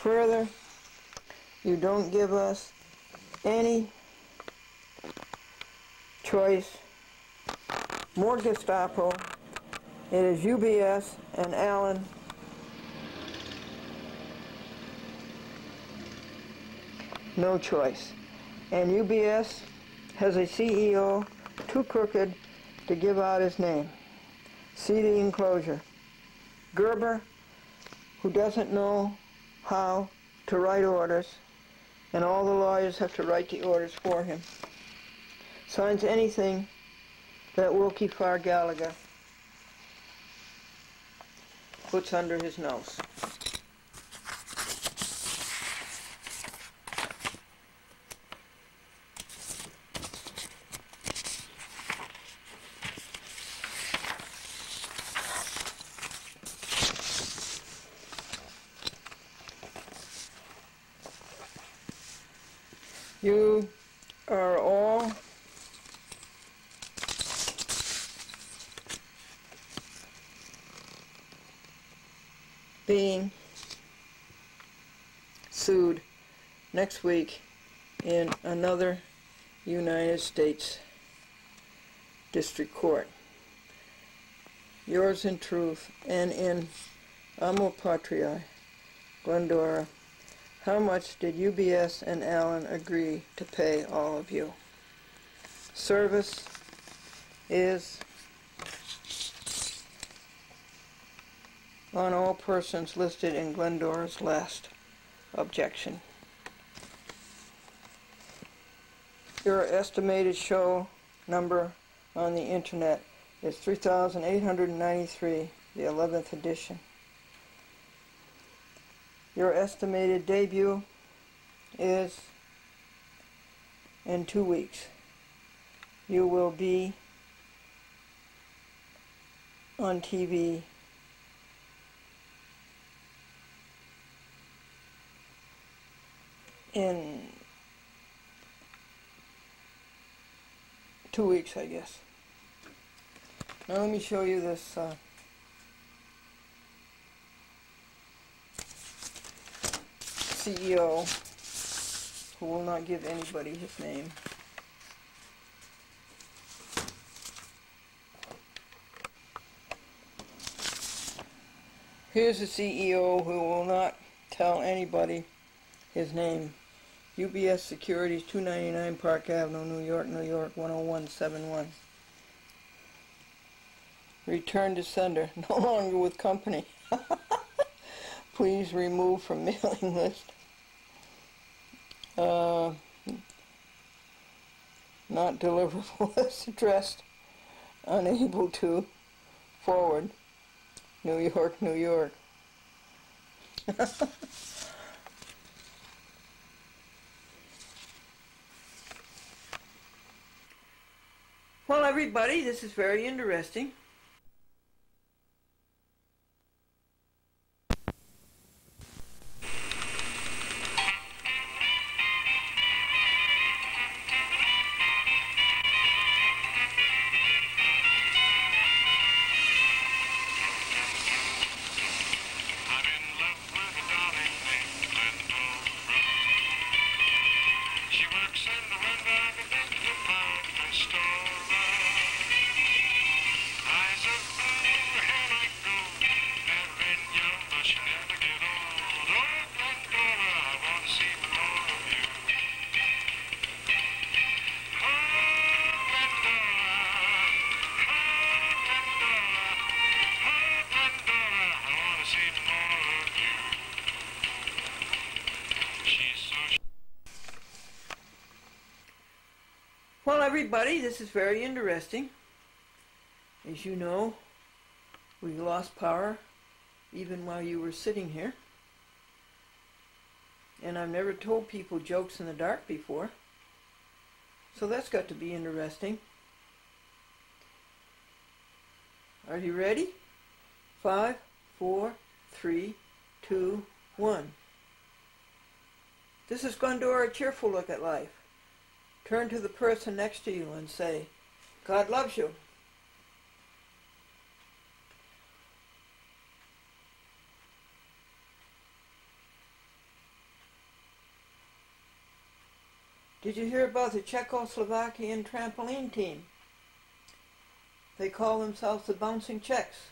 Further, you don't give us any choice. More Gestapo. It is UBS and Allen. No choice. And UBS has a CEO too crooked to give out his name. See the enclosure. Gerber, who doesn't know how to write orders, and all the lawyers have to write the orders for him. Signs anything that Wilkie Farr Gallagher puts under his nose. You are all being sued next week in another United States District Court. Yours in truth, and in Amor Patriae, Glendora. How much did UBS and Allen agree to pay all of you? Service is on all persons listed in Glendora's last objection. Your estimated show number on the internet is 3,893, the 11th edition. Your estimated debut is in 2 weeks. You will be on TV in 2 weeks, I guess. Now let me show you this CEO, who will not give anybody his name. Here's a CEO who will not tell anybody his name. UBS Securities, 299 Park Avenue, New York, New York, 10171. Return to sender, no longer with company. Please remove from mailing list. Not deliverable as addressed. Unable to. Forward. New York, New York. Well, everybody, this is very interesting. Well, everybody, this is very interesting. As you know, we lost power even while you were sitting here. And I've never told people jokes in the dark before. So that's got to be interesting. Are you ready? 5, 4, 3, 2, 1. This is Glendora, a cheerful look at life. Turn to the person next to you and say, God loves you. Did you hear about the Czechoslovakian trampoline team? They call themselves the Bouncing Czechs.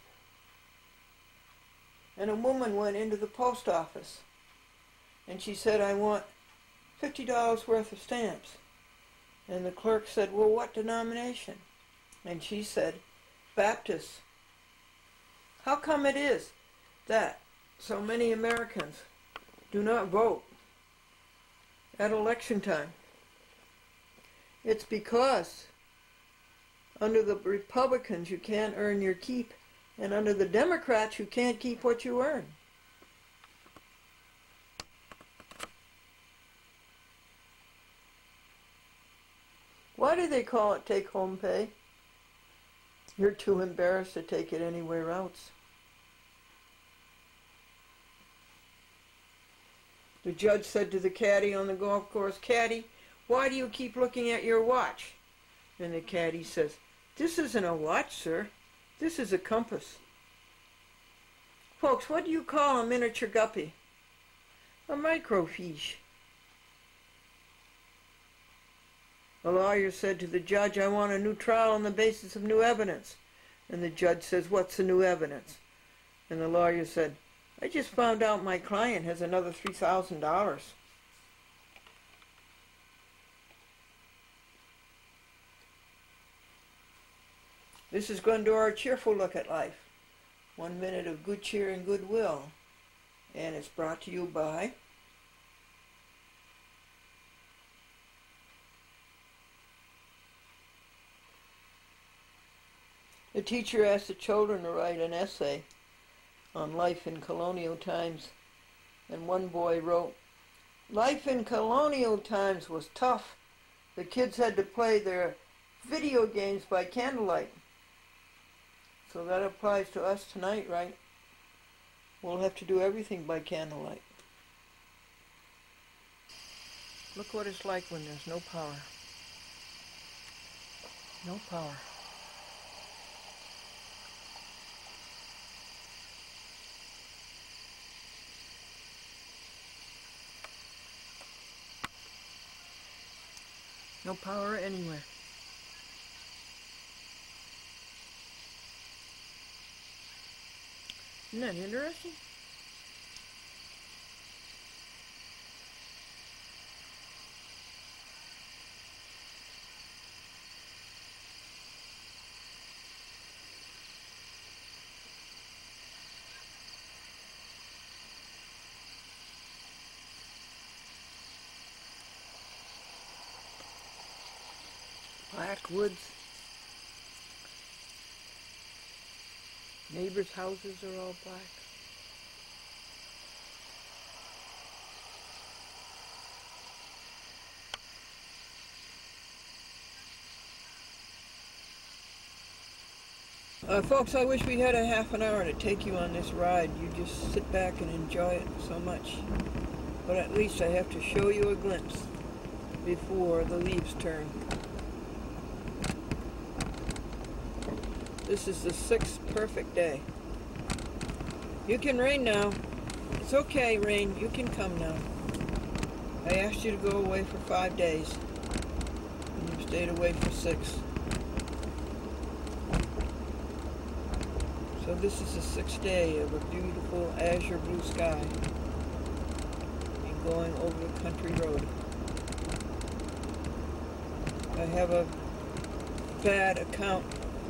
And a woman went into the post office and she said, I want $50 worth of stamps. And the clerk said, well, what denomination? And she said, Baptist. How come it is that so many Americans do not vote at election time? It's because under the Republicans you can't earn your keep, and under the Democrats you can't keep what you earn. Why do they call it take-home pay? You're too embarrassed to take it anywhere else. The judge said to the caddy on the golf course, Caddy, why do you keep looking at your watch? And the caddy says, this isn't a watch, sir. This is a compass. Folks, what do you call a miniature guppy? A microfiche. The lawyer said to the judge, I want a new trial on the basis of new evidence. And the judge says, what's the new evidence? And the lawyer said, I just found out my client has another $3,000. This is Glendora, cheerful look at life. 1 minute of good cheer and goodwill. And it's brought to you by the teacher asked the children to write an essay on life in colonial times, and one boy wrote, life in colonial times was tough. The kids had to play their video games by candlelight. So that applies to us tonight, right? We'll have to do everything by candlelight. Look what it's like when there's no power. No power. No power anywhere. Isn't that interesting? Black woods. Neighbors' houses are all black. Folks, I wish we had a half an hour to take you on this ride. You just sit back and enjoy it so much. But at least I have to show you a glimpse before the leaves turn. This is the 6th perfect day. You can rain now. It's okay, rain. You can come now. I asked you to go away for 5 days, and you stayed away for 6. So this is the 6th day of a beautiful azure blue sky and going over the country road. I have a bad account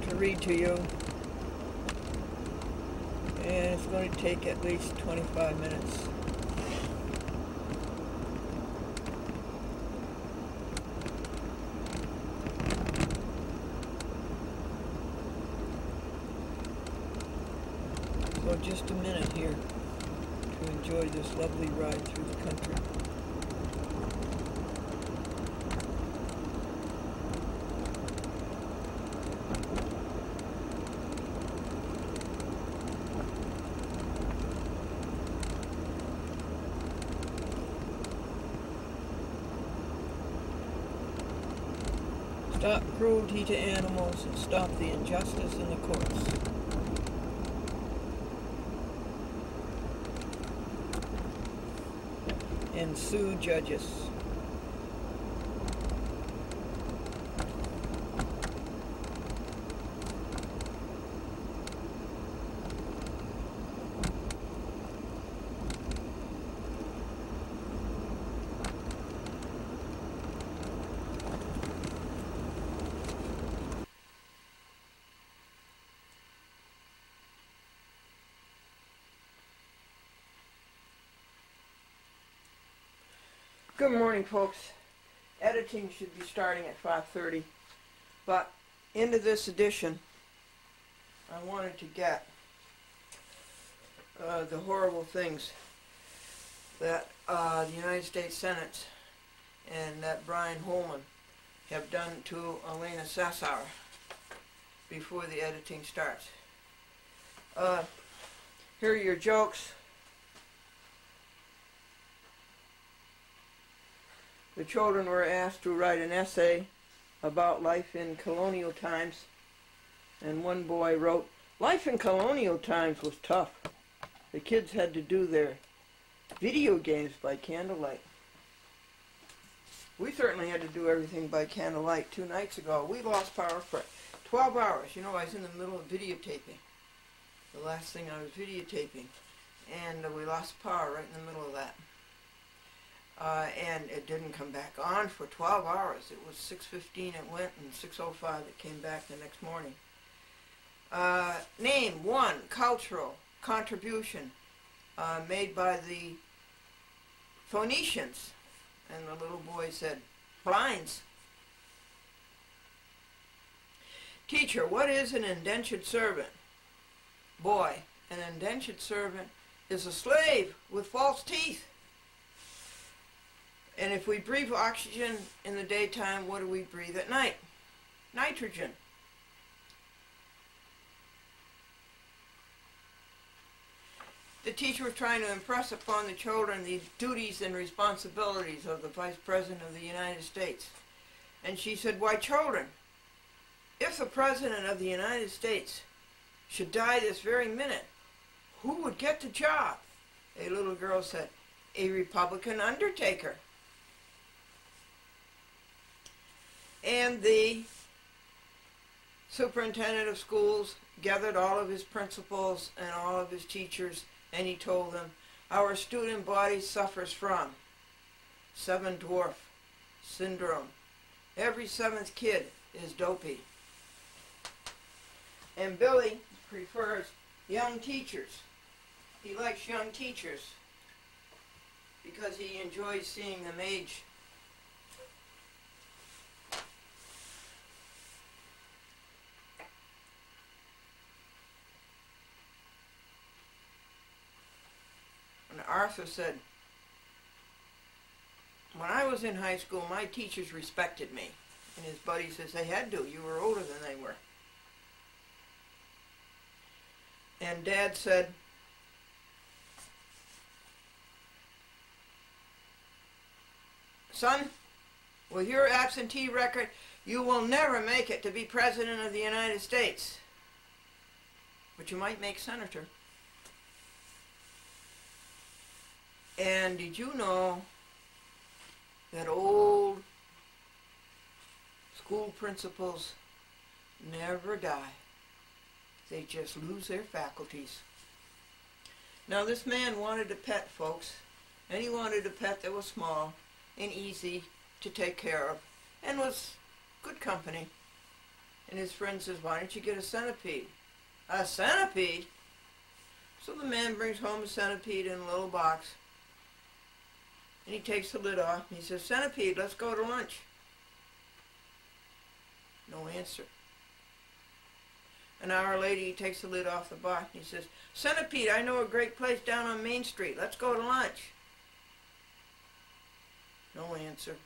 to read to you, and it's going to take at least 25 minutes. So just a minute here to enjoy this lovely ride through the country. Stop cruelty to animals and stop the injustice in the courts. And sue judges. Good morning, folks. Editing should be starting at 5:30, but into this edition, I wanted to get the horrible things that the United States Senate and that Brian Holman have done to Elena Sassauer before the editing starts. Here are your jokes. The children were asked to write an essay about life in colonial times, and one boy wrote, "Life in colonial times was tough. The kids had to do their video games by candlelight." We certainly had to do everything by candlelight. 2 nights ago, we lost power for 12 hours. You know, I was in the middle of videotaping. The last thing I was videotaping. And we lost power right in the middle of that. And it didn't come back on for 12 hours. It was 6:15 it went, and 6:05 it came back the next morning. Name one cultural contribution made by the Phoenicians. And the little boy said, "Blinds." Teacher, what is an indentured servant? Boy, an indentured servant is a slave with false teeth. And if we breathe oxygen in the daytime, what do we breathe at night? Nitrogen. The teacher was trying to impress upon the children the duties and responsibilities of the Vice President of the United States. And she said, "Why, children, if the President of the United States should die this very minute, who would get the job?" A little girl said, "A Republican undertaker." And the superintendent of schools gathered all of his principals and all of his teachers, and he told them, "Our student body suffers from 7 dwarf syndrome. Every 7th kid is dopey. And Billy prefers young teachers. He likes young teachers because he enjoys seeing them age." And Arthur said, "When I was in high school, my teachers respected me." And his buddy says, "They had to. You were older than they were." And Dad said, "Son, with your absentee record, you will never make it to be President of the United States. But you might make Senator." And did you know that old school principals never die? They just lose their faculties. Now, this man wanted a pet, folks, and he wanted a pet that was small and easy to take care of and was good company. And his friend says, "Why don't you get a centipede?" "A centipede?" So the man brings home a centipede in a little box. And he takes the lid off, and he says, "Centipede, let's go to lunch." No answer. An hour later, he takes the lid off the box, and he says, "Centipede, I know a great place down on Main Street. Let's go to lunch." No answer.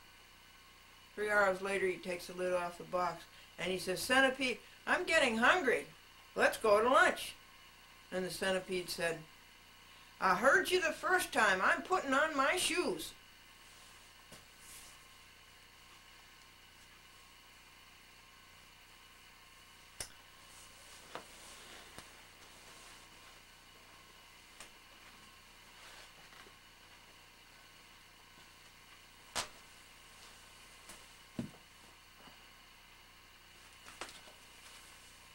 3 hours later, he takes the lid off the box, and he says, "Centipede, I'm getting hungry. Let's go to lunch." And the centipede said, "I heard you the first time. I'm putting on my shoes."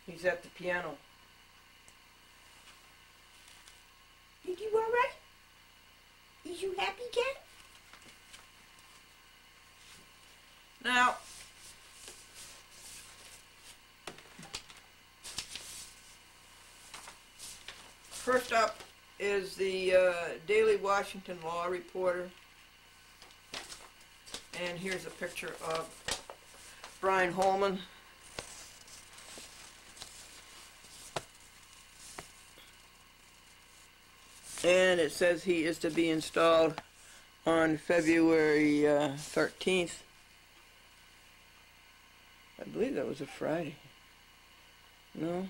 He's at the piano. "Did you all right? Is you happy, Ken?" Now, first up is the Daily Washington Law Reporter. And here's a picture of Brian Holman. And it says he is to be installed on February 13th. I believe that was a Friday. No.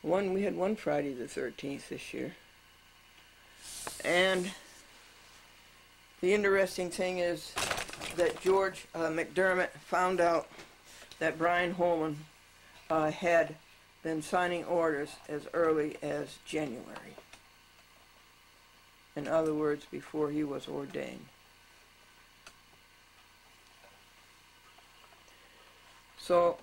We had one Friday the 13th this year. And the interesting thing is that George McDermott found out that Brian Holman had been signing orders as early as January. In other words, before he was ordained. So,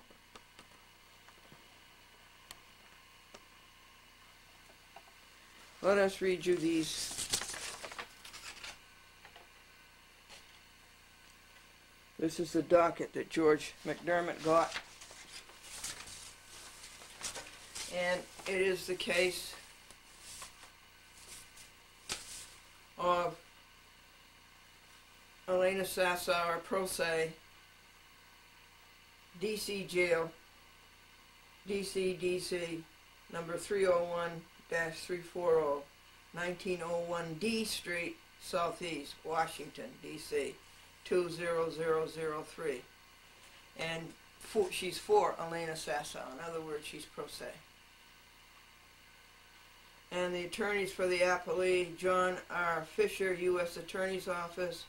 let us read you these. This is the docket that George McDermott got. And it is the case of Elena Sassower, pro se, DC Jail, DC, number 301-340, 1901 D Street, Southeast, Washington, DC, 20003. And she's for Elena Sassower. In other words, she's pro se. And the attorneys for the appellee, John R. Fisher, U.S. Attorney's Office,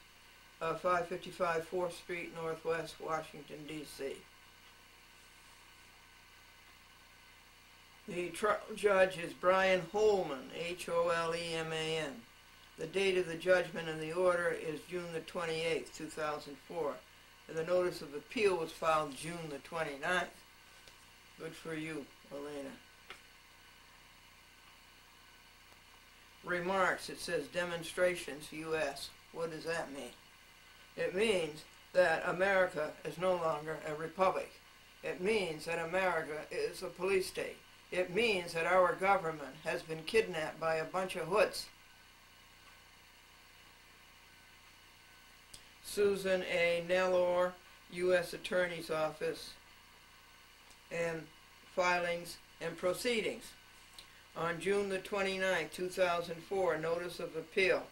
555 4th Street, Northwest, Washington, D.C. The trial judge is Brian Holman, H-O-L-E-M-A-N. The date of the judgment and the order is June the 28th, 2004. And the notice of appeal was filed June the 29th. Good for you, Elena. Remarks, it says demonstrations, U.S. What does that mean? It means that America is no longer a republic. It means that America is a police state. It means that our government has been kidnapped by a bunch of hoods. Susan A. Nellor, U.S. Attorney's Office, and filings and proceedings. On June the 29th, 2004, notice of appeal.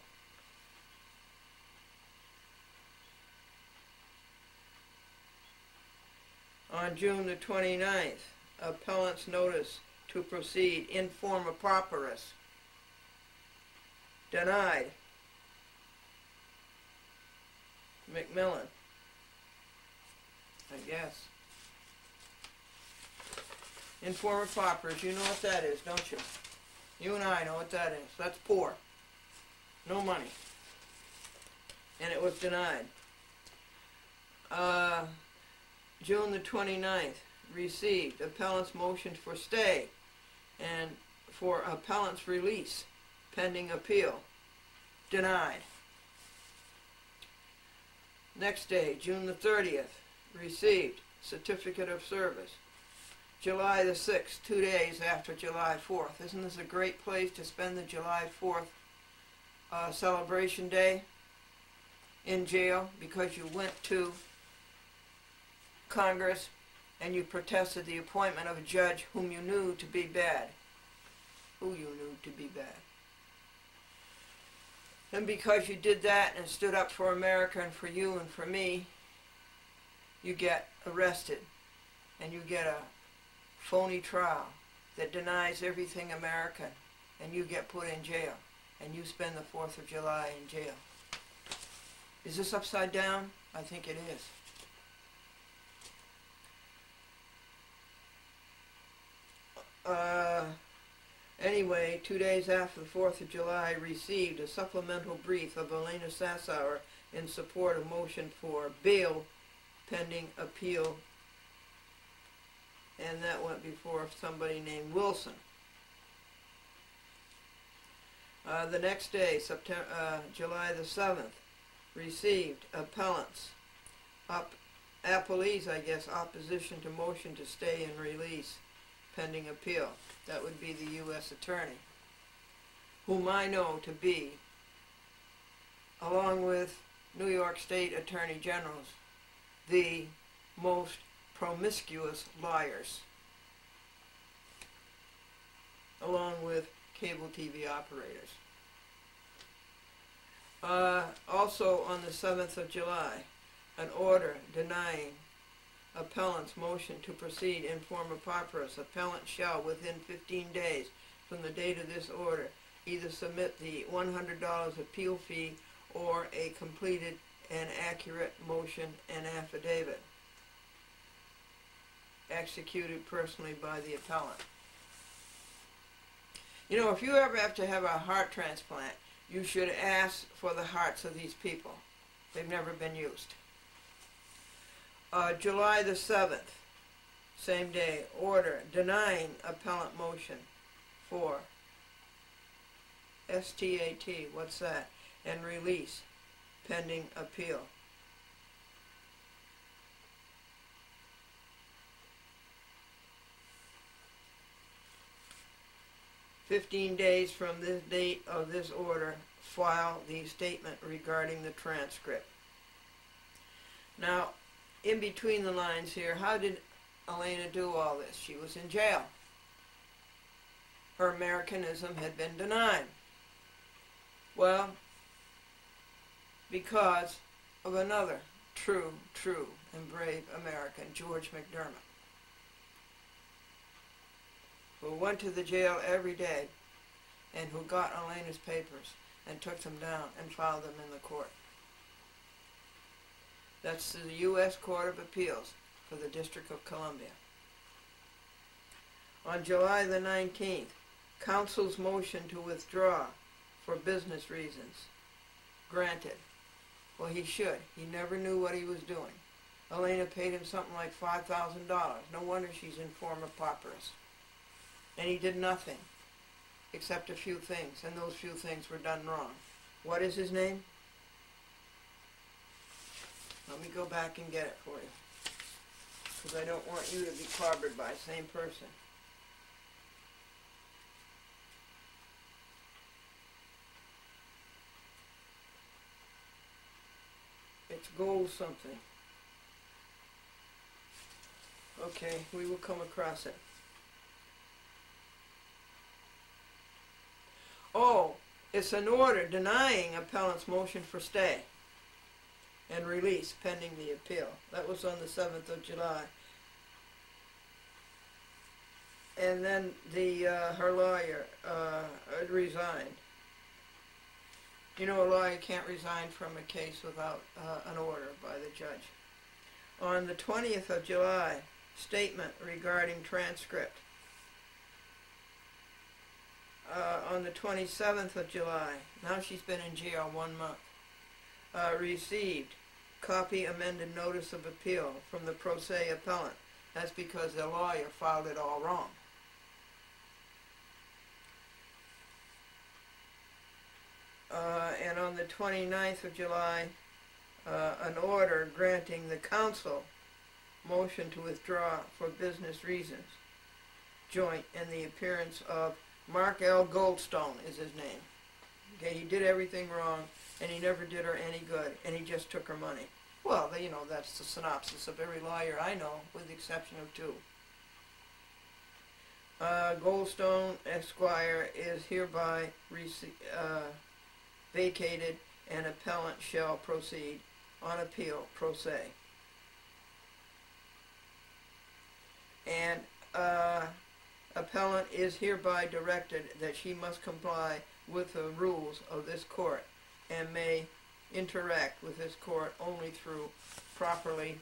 On June the 29th, appellant's notice to proceed in forma pauperis. Denied. McMillan, I guess. In forma pauperis, you know what that is, don't you? You and I know what that is. That's poor. No money. And it was denied. June the 29th, received appellant's motion for stay and for appellant's release pending appeal. Denied. Next day, June the 30th, received certificate of service. July the 6th, 2 days after July 4th. Isn't this a great place to spend the July 4th celebration day? In jail because you went to Congress and you protested the appointment of a judge whom you knew to be bad. Who you knew to be bad. And because you did that and stood up for America and for you and for me, you get arrested and you get a phony trial that denies everything American, and you get put in jail and you spend the 4th of July in jail. Is this upside down? I think it is. Anyway, 2 days after the 4th of July, received a supplemental brief of Elena Sassower in support of motion for bail pending appeal, and that went before somebody named Wilson. The next day, July the 7th, received appellants, appellees, I guess, opposition to motion to stay and release pending appeal. That would be the U.S. Attorney, whom I know to be, along with New York State Attorney Generals the most promiscuous liars, along with cable TV operators. Also on the 7th of July, an order denying appellant's motion to proceed in form of papyrus. Appellant shall, within 15 days from the date of this order, either submit the $100 appeal fee or a completed and accurate motion and affidavit executed personally by the appellant. You know, if you ever have to have a heart transplant, you should ask for the hearts of these people. They've never been used. July the 7th, same day, order denying appellant motion for STAT, what's that, and release pending appeal. "15 days from the date of this order, file the statement regarding the transcript." Now, in between the lines here, how did Elena do all this? She was in jail. Her Americanism had been denied. Well, because of another true and brave American, George McDermott, who went to the jail every day and who got Elena's papers and took them down and filed them in the court. That's the U.S. Court of Appeals for the District of Columbia. On July the 19th, counsel's motion to withdraw for business reasons granted. Well, he should. He never knew what he was doing. Elena paid him something like $5,000. No wonder she's in form of papyrus. And he did nothing except a few things, and those few things were done wrong. What is his name? Let me go back and get it for you, because I don't want you to be clobbered by the same person. It's gold something. Okay, we will come across it. Oh, it's an order denying appellant's motion for stay and release pending the appeal. That was on the 7th of July. And then her lawyer resigned. You know, a lawyer can't resign from a case without an order by the judge. On the 20th of July, statement regarding transcript. On the 27th of July, now she's been in jail 1 month, received copy amended notice of appeal from the pro se appellant. That's because the lawyer filed it all wrong. And on the 29th of July, an order granting the counsel motion to withdraw for business reasons, joint, in the appearance of Mark L. Goldstone is his name. Okay, he did everything wrong, and he never did her any good, and he just took her money. Well, you know, that's the synopsis of every lawyer I know, with the exception of 2. Goldstone, Esquire, is hereby vacated, and appellant shall proceed on appeal pro se. And appellant is hereby directed that she must comply with the rules of this court and may interact with this court only through properly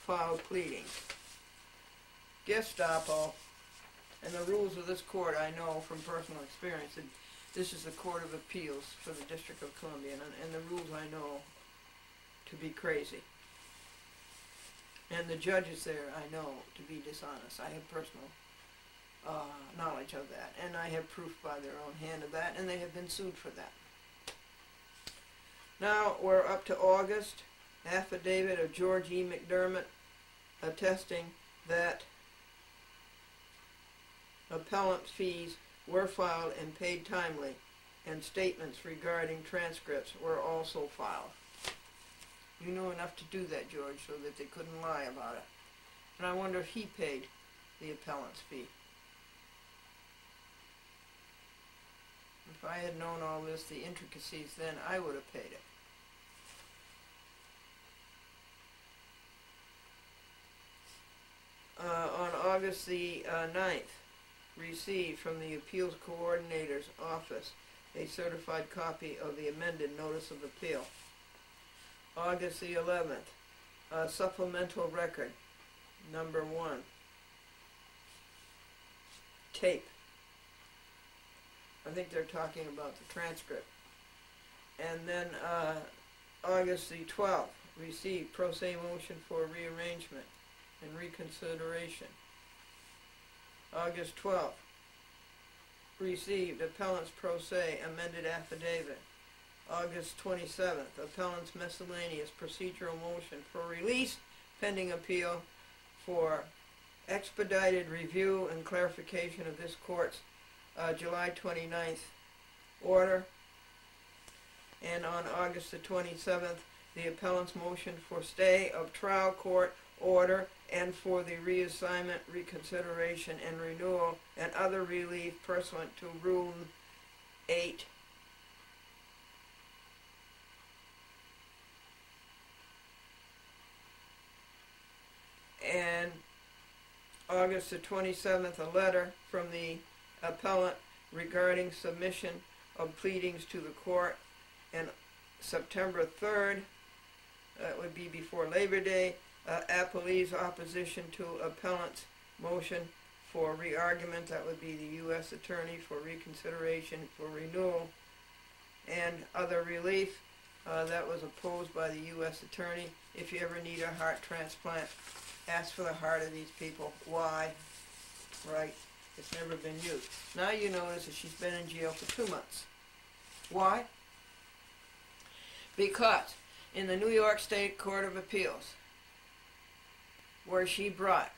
filed pleadings. Gestapo, and the rules of this court I know from personal experience. That this is the Court of Appeals for the District of Columbia, and the rules I know to be crazy. And the judges there I know to be dishonest. I have personal knowledge of that, and I have proof by their own hand of that, and they have been sued for that. Now we're up to August. Affidavit of George E. McDermott attesting that appellant fees were filed and paid timely and statements regarding transcripts were also filed. You knew enough to do that, George, so that they couldn't lie about it. And I wonder if he paid the appellant's fee. If I had known all this, the intricacies, then I would have paid it. On August the 9th, received from the Appeals Coordinator's Office a certified copy of the amended Notice of Appeal. August the 11th, supplemental record, number 1, tape. I think they're talking about the transcript. And then August the 12th, received pro se motion for rearrangement and reconsideration. August 12th, received appellant's pro se amended affidavit. August 27th, appellant's miscellaneous procedural motion for release pending appeal for expedited review and clarification of this court's July 29th order. And on August the 27th, the appellant's motion for stay of trial court order and for the reassignment, reconsideration, and renewal and other relief pursuant to Rule 8. And August the 27th, a letter from the appellant regarding submission of pleadings to the court. And September 3rd, that would be before Labor Day, appellee's opposition to appellant's motion for re-argument. That would be the U.S. Attorney for reconsideration, for renewal, and other relief. That was opposed by the U.S. Attorney. If you ever need a heart transplant, ask for the heart of these people. Why? Right. It's never been used. Now you notice that she's been in jail for 2 months. Why? Because in the New York State Court of Appeals, where she brought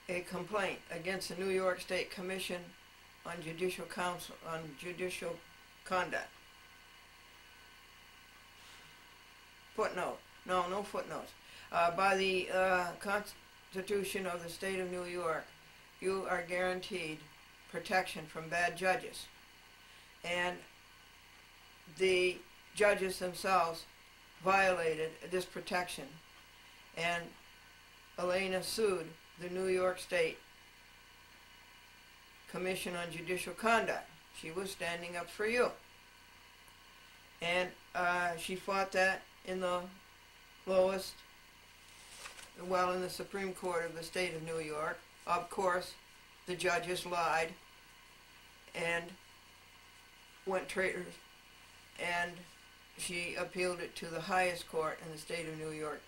a complaint against the New York State Commission on Judicial Counsel, on Judicial Conduct. Footnote. No footnotes. By the Constitution of the State of New York, you are guaranteed protection from bad judges. And the judges themselves violated this protection. And Elena sued the New York State Commission on Judicial Conduct. She was standing up for you. And she fought that in the lowest, well, in the Supreme Court of the State of New York. Of course, the judges lied and went traitors, and she appealed it to the highest court in the State of New York,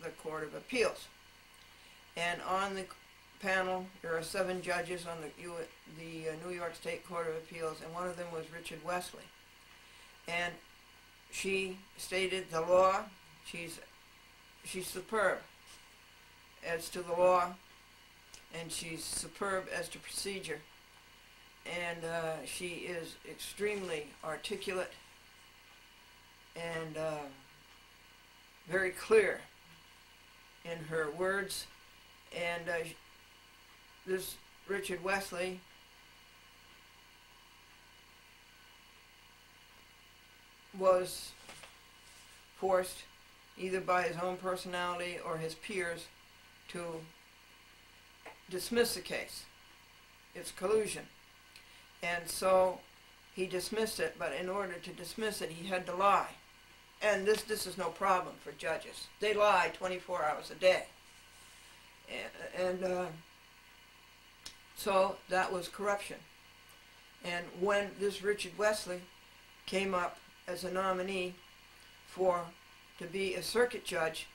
the Court of Appeals. And on the panel, there are 7 judges on the New York State Court of Appeals, and one of them was Richard Wesley. And she stated the law. She's superb as to the law, and she's superb as to procedure. And she is extremely articulate and very clear in her words. And this Richard Wesley was forced either by his own personality or his peers to dismiss the case. It's collusion. And so he dismissed it, but in order to dismiss it, he had to lie. And this is no problem for judges. They lie 24 hours a day. And so that was corruption. And when this Richard Wesley came up as a nominee to be a circuit judge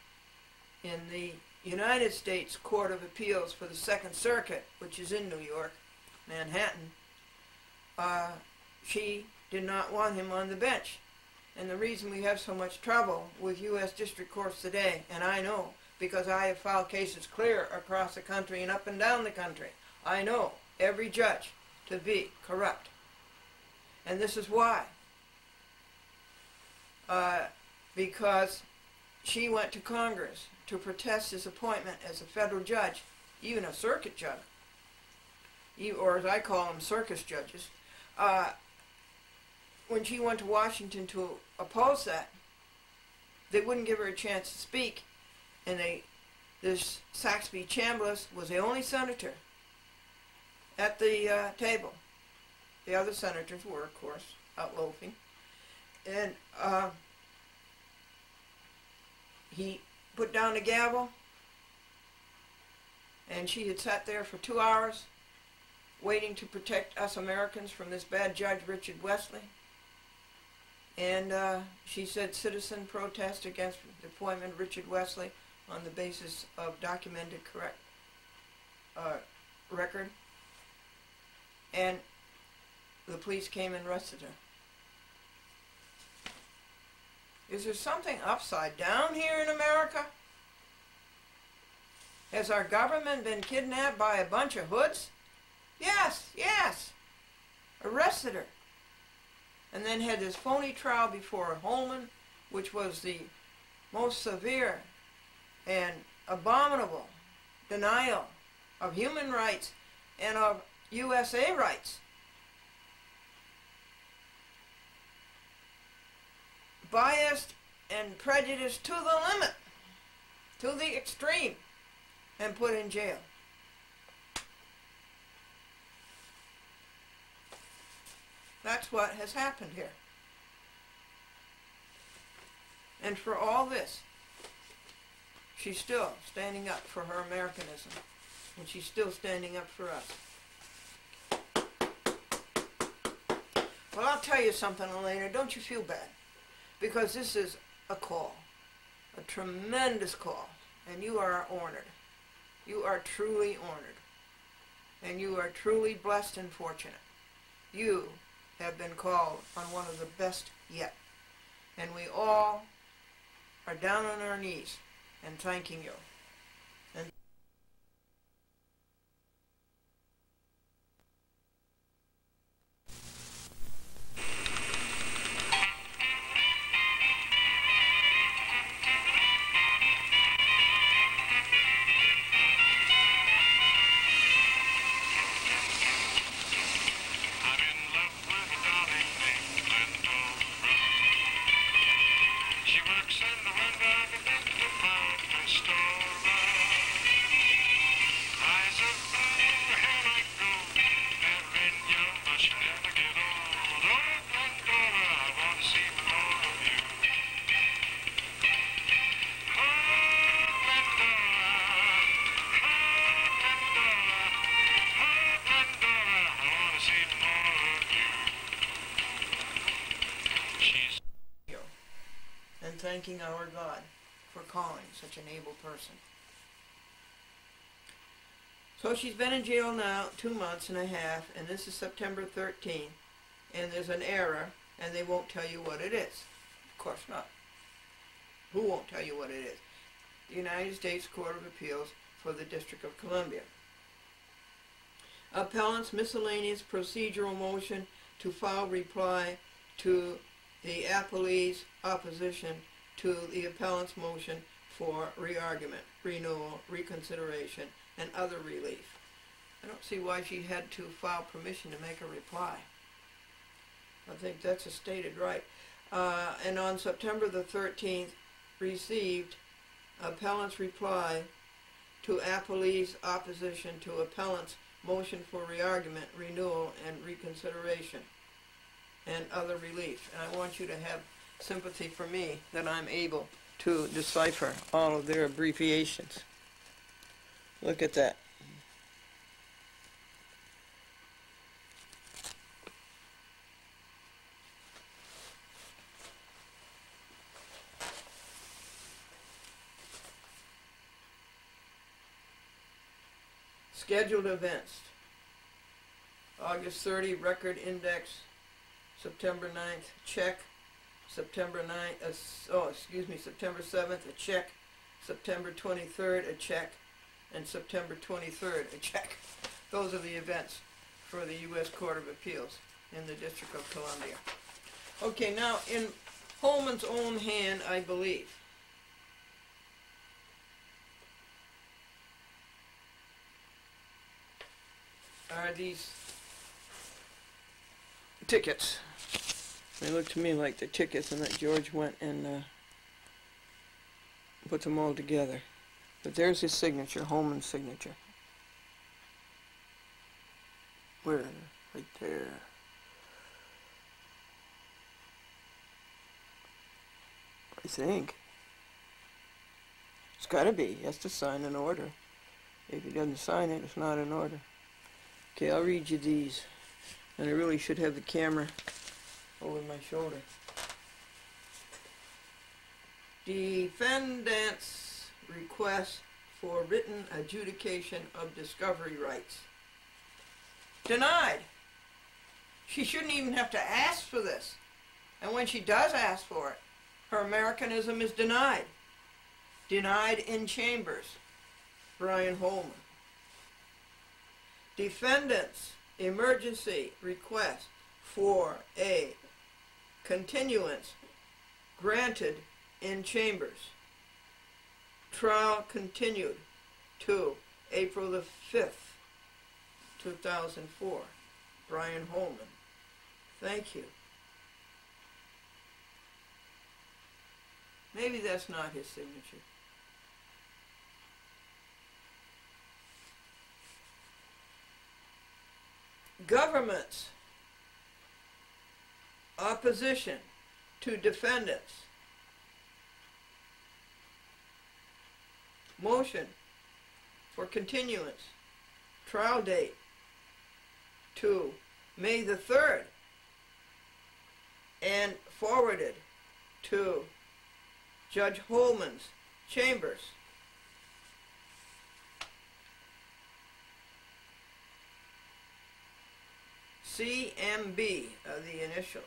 in the United States Court of Appeals for the Second Circuit, which is in New York, Manhattan, she did not want him on the bench. And the reason we have so much trouble with U.S. district courts today, and I know, because I have filed cases clear across the country and up and down the country, I know every judge to be corrupt. And this is why. Because she went to Congress to protest his appointment as a federal judge, even a circuit judge, or as I call them, circus judges. When she went to Washington to oppose that, they wouldn't give her a chance to speak, and this Saxby Chambliss was the only senator at the table. The other senators were, of course, out loafing. And he put down the gavel, and she had sat there for 2 hours waiting to protect us Americans from this bad judge, Richard Wesley. And she said citizen protest against the appointment of Richard Wesley on the basis of documented correct record. And the police came and arrested her. Is there something upside down here in America? Has our government been kidnapped by a bunch of hoods? Yes, yes. Arrested her. And then had this phony trial before Holman, which was the most severe and abominable denial of human rights and of USA rights. Biased and prejudiced to the limit, to the extreme, and put in jail. That's what has happened here. And for all this, she's still standing up for her Americanism, and she's still standing up for us. Well, I'll tell you something, Elena, don't you feel bad? Because this is a call, a tremendous call, and you are honored. You are truly honored, and you are truly blessed and fortunate. You have been called on one of the best yet, and we all are down on our knees and thanking you. And thanking our God for calling such an able person. So she's been in jail now 2 months and a half, and this is September 13th, and there's an error, and they won't tell you what it is. Of course not. Who won't tell you what it is? The United States Court of Appeals for the District of Columbia. Appellant's miscellaneous procedural motion to file reply to the appellee's opposition to the appellant's motion for re-argument, renewal, reconsideration, and other relief. I don't see why she had to file permission to make a reply. I think that's a stated right. And on September the 13th, received appellant's reply to appellee's opposition to appellant's motion for re-argument, renewal, and reconsideration, and other relief. And I want you to have sympathy for me that I'm able to decipher all of their abbreviations. Look at that. Scheduled events. August 30, record index. September 9th, check. September 9th, September 7th, a check. September 23rd, a check. And September 23rd, a check. Those are the events for the U.S. Court of Appeals. in the District of Columbia. Okay, now in Holman's own hand, I believe, are these tickets. They look to me like the tickets, and that George went and put them all together. But there's his signature, Holman's signature. Where? Right there. I think. It's got to be. He has to sign an order. If he doesn't sign it, it's not an order. Okay, I'll read you these. And I really should have the camera over my shoulder. Defendant's request for written adjudication of discovery rights. Denied. She shouldn't even have to ask for this. And when she does ask for it, her Americanism is denied. Denied in chambers. Brian Holman. Defendant's emergency request for a continuance granted in chambers. Trial continued to April the 5th, 2004. Brian Holman. Thank you. Maybe that's not his signature. Government's opposition to defendants. Motion for continuance. Trial date to May the 3rd and forwarded to Judge Holman's chambers. CMB are the initials.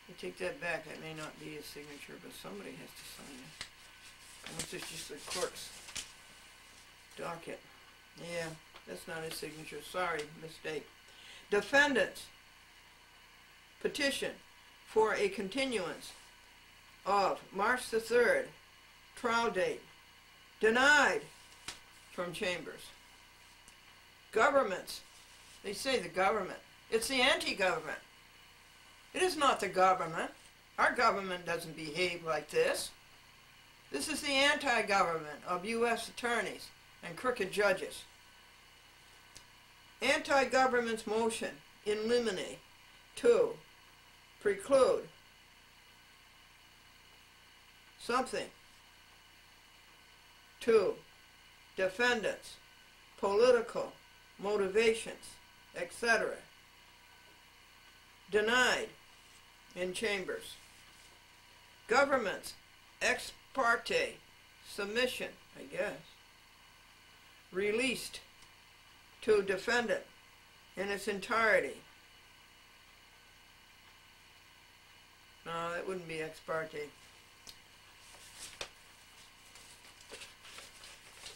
I take that back. That may not be his signature, but somebody has to sign it. Unless it's just the clerk's docket. Yeah, that's not his signature. Sorry, mistake. Defendant's petition for a continuance of March the 3rd, trial date, denied from chambers. Governments, they say the government. It's the anti-government. It is not the government. Our government doesn't behave like this. This is the anti-government of U.S. attorneys and crooked judges. Anti-government's motion in limine to preclude something to defendants' political motivations, etc. Denied in chambers. Government's ex parte submission, I guess, released to defendant in its entirety. No, that wouldn't be ex parte.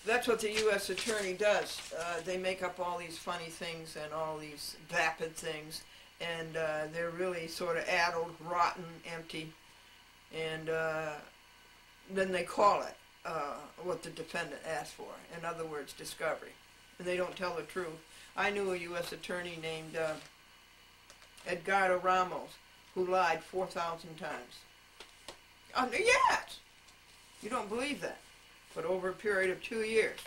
That's what the U.S. Attorney does. They make up all these funny things and all these vapid things, and they're really sort of addled, rotten, empty, and then they call it what the defendant asked for. In other words, discovery. And they don't tell the truth. I knew a U.S. Attorney named Edgardo Ramos who lied 4,000 times. Yes! You don't believe that. But over a period of 2 years,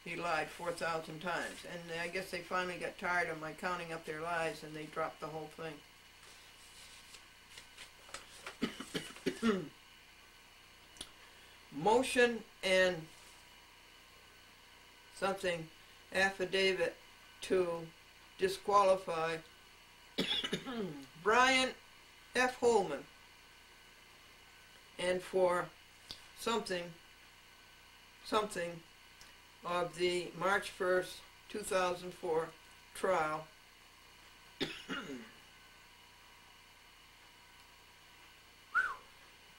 he lied 4,000 times. And I guess they finally got tired of my counting up their lies, and they dropped the whole thing. Motion and something affidavit to disqualify Brian F. Holman, and for something of the March 1st, 2004 trial.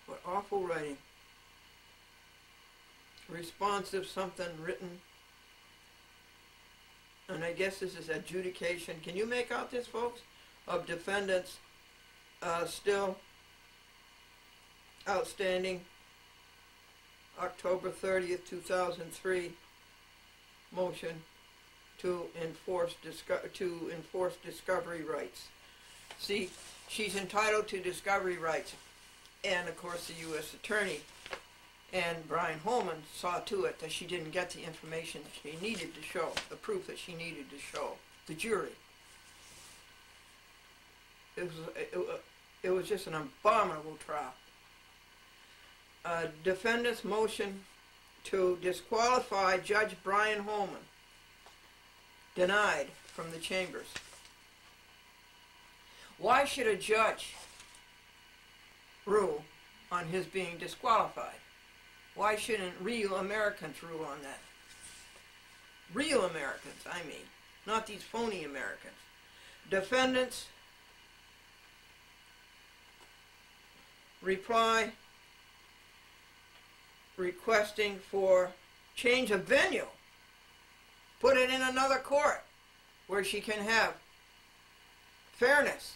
What awful writing. responsive something written. And I guess this is adjudication. Can you make out this, folks? Of defendants still outstanding. October 30th, 2003 motion to enforce discovery rights. See, she's entitled to discovery rights, and of course the U.S. Attorney and Brian Holman saw to it that she didn't get the information that she needed to show, the proof that she needed to show the jury. It was just an abominable trial. Defendant's motion to disqualify Judge Brian Holman denied from the chambers. Why should a judge rule on his being disqualified? Why shouldn't real Americans rule on that? Real Americans, I mean, not these phony Americans. Defendants reply requesting for change of venue. Put it in another court where she can have fairness.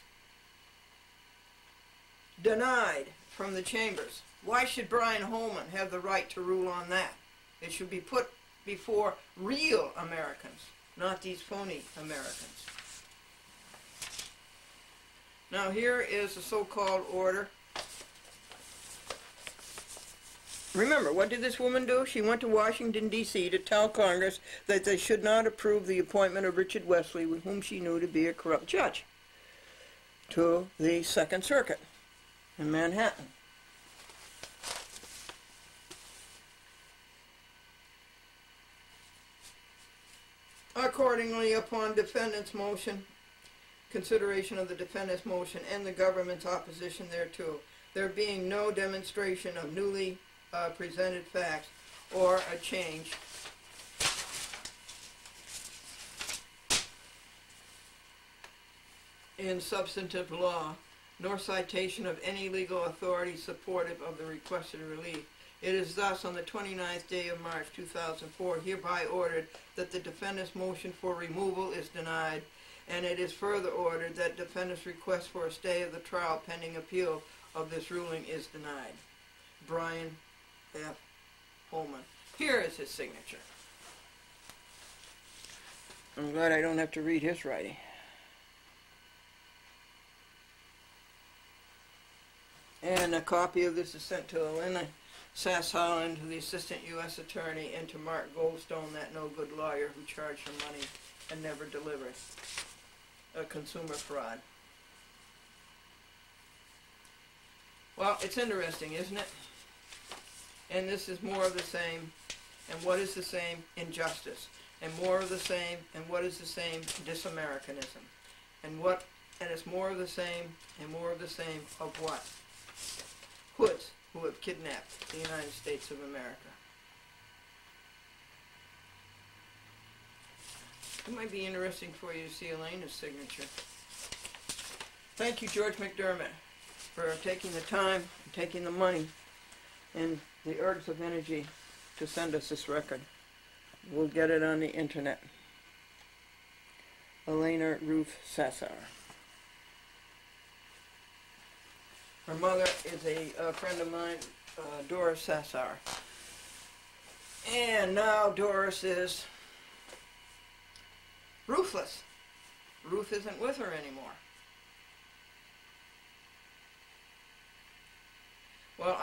Denied from the chambers. Why should Brian Holman have the right to rule on that? It should be put before real Americans, not these phony Americans. Now here is the so-called order. Remember, what did this woman do? She went to Washington, D.C. to tell Congress that they should not approve the appointment of Richard Wesley, whom she knew to be a corrupt judge, to the Second Circuit in Manhattan. Accordingly, upon defendant's motion, consideration of the defendant's motion and the government's opposition thereto, there being no demonstration of newly presented facts or a change in substantive law, nor citation of any legal authority supportive of the requested relief. It is thus on the 29th day of March 2004 hereby ordered that the defendant's motion for removal is denied, and it is further ordered that defendant's request for a stay of the trial pending appeal of this ruling is denied. Brian F. Holman. Here is his signature. I'm glad I don't have to read his writing. And a copy of this is sent to Elena Sass-Holland, the Assistant U.S. Attorney, and to Mark Goldstone, that no-good lawyer who charged her money and never delivered. A consumer fraud. Well, it's interesting, isn't it? And this is more of the same. And what is the same? Injustice. And more of the same. And what is the same? Dis-Americanism. And it's more of the same and more of the same of what? Hoods who have kidnapped the United States of America. It might be interesting for you to see Elena's signature. Thank you, George McDermott, for taking the time, taking the money, and the urge of energy to send us this record. We'll get it on the internet. Elena Ruth Sassar. Her mother is a friend of mine, Doris Sassar. And now Doris is ruthless. Ruth isn't with her anymore. Well,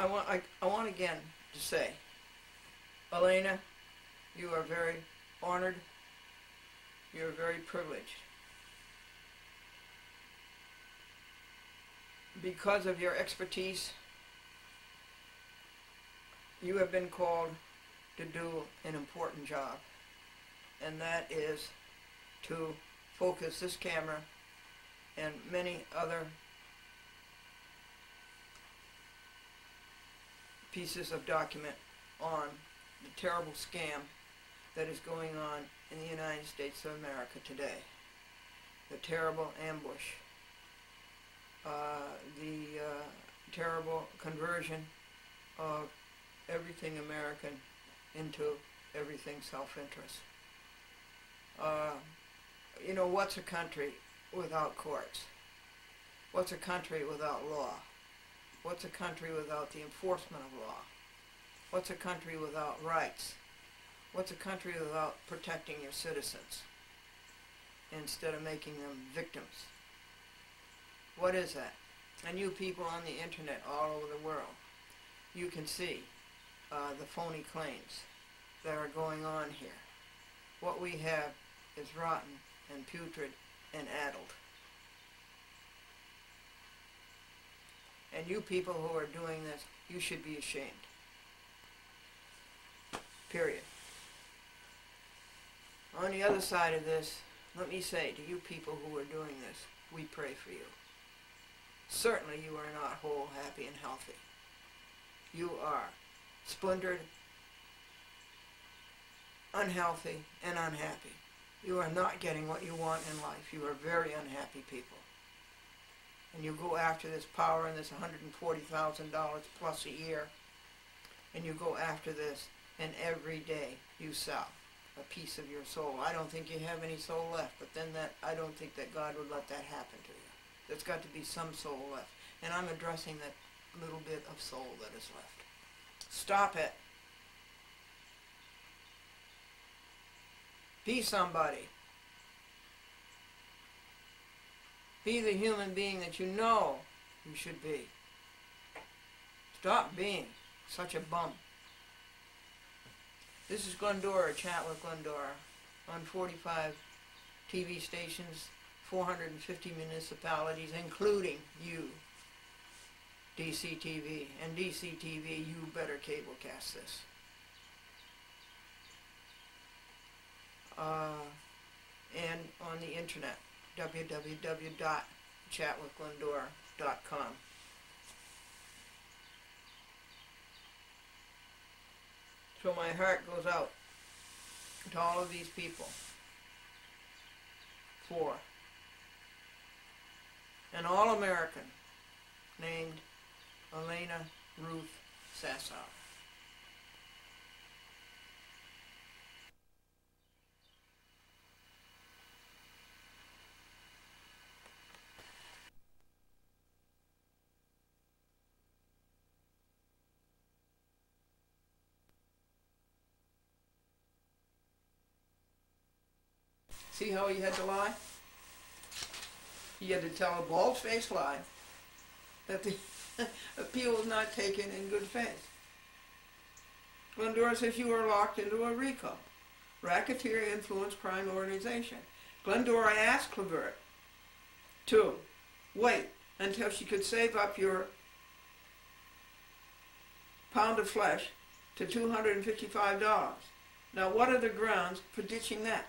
I want again to say, Elena, you are very honored. You are very privileged. Because of your expertise, you have been called to do an important job, and that is to focus this camera and many other pieces of document on the terrible scam that is going on in the United States of America today. The terrible ambush, the terrible conversion of everything American into everything self-interest. You know, what's a country without courts? What's a country without law? What's a country without the enforcement of law? What's a country without rights? What's a country without protecting your citizens instead of making them victims? What is that? And you people on the internet all over the world, you can see the phony claims that are going on here. What we have is rotten and putrid and addled. And you people who are doing this, you should be ashamed. Period. On the other side of this, let me say to you people who are doing this, we pray for you. Certainly you are not whole, happy, and healthy. You are splintered, unhealthy, and unhappy. You are not getting what you want in life. You are very unhappy people. And you go after this power and this $140,000 plus a year, and you go after this, and every day you sell a piece of your soul. I don't think you have any soul left, but then I don't think that God would let that happen to you. There's got to be some soul left. And I'm addressing that little bit of soul that is left. Stop it. Be somebody. Be the human being that you know you should be. Stop being such a bum. This is Glendora, chat with Glendora, on 45 TV stations, 450 municipalities, including you, DCTV. And DCTV, you better cablecast this. And on the internet, www.chatwithglendora.com. So my heart goes out to all of these people. For an all-American named Elena Ruth Sassow. See how he had to lie? He had to tell a bald-faced lie that the appeal was not taken in good faith. Glendora says you are locked into a RICO, Racketeer Influence Crime Organization. Glendora asked Clavert to wait until she could save up your pound of flesh to $255. Now what are the grounds for ditching that?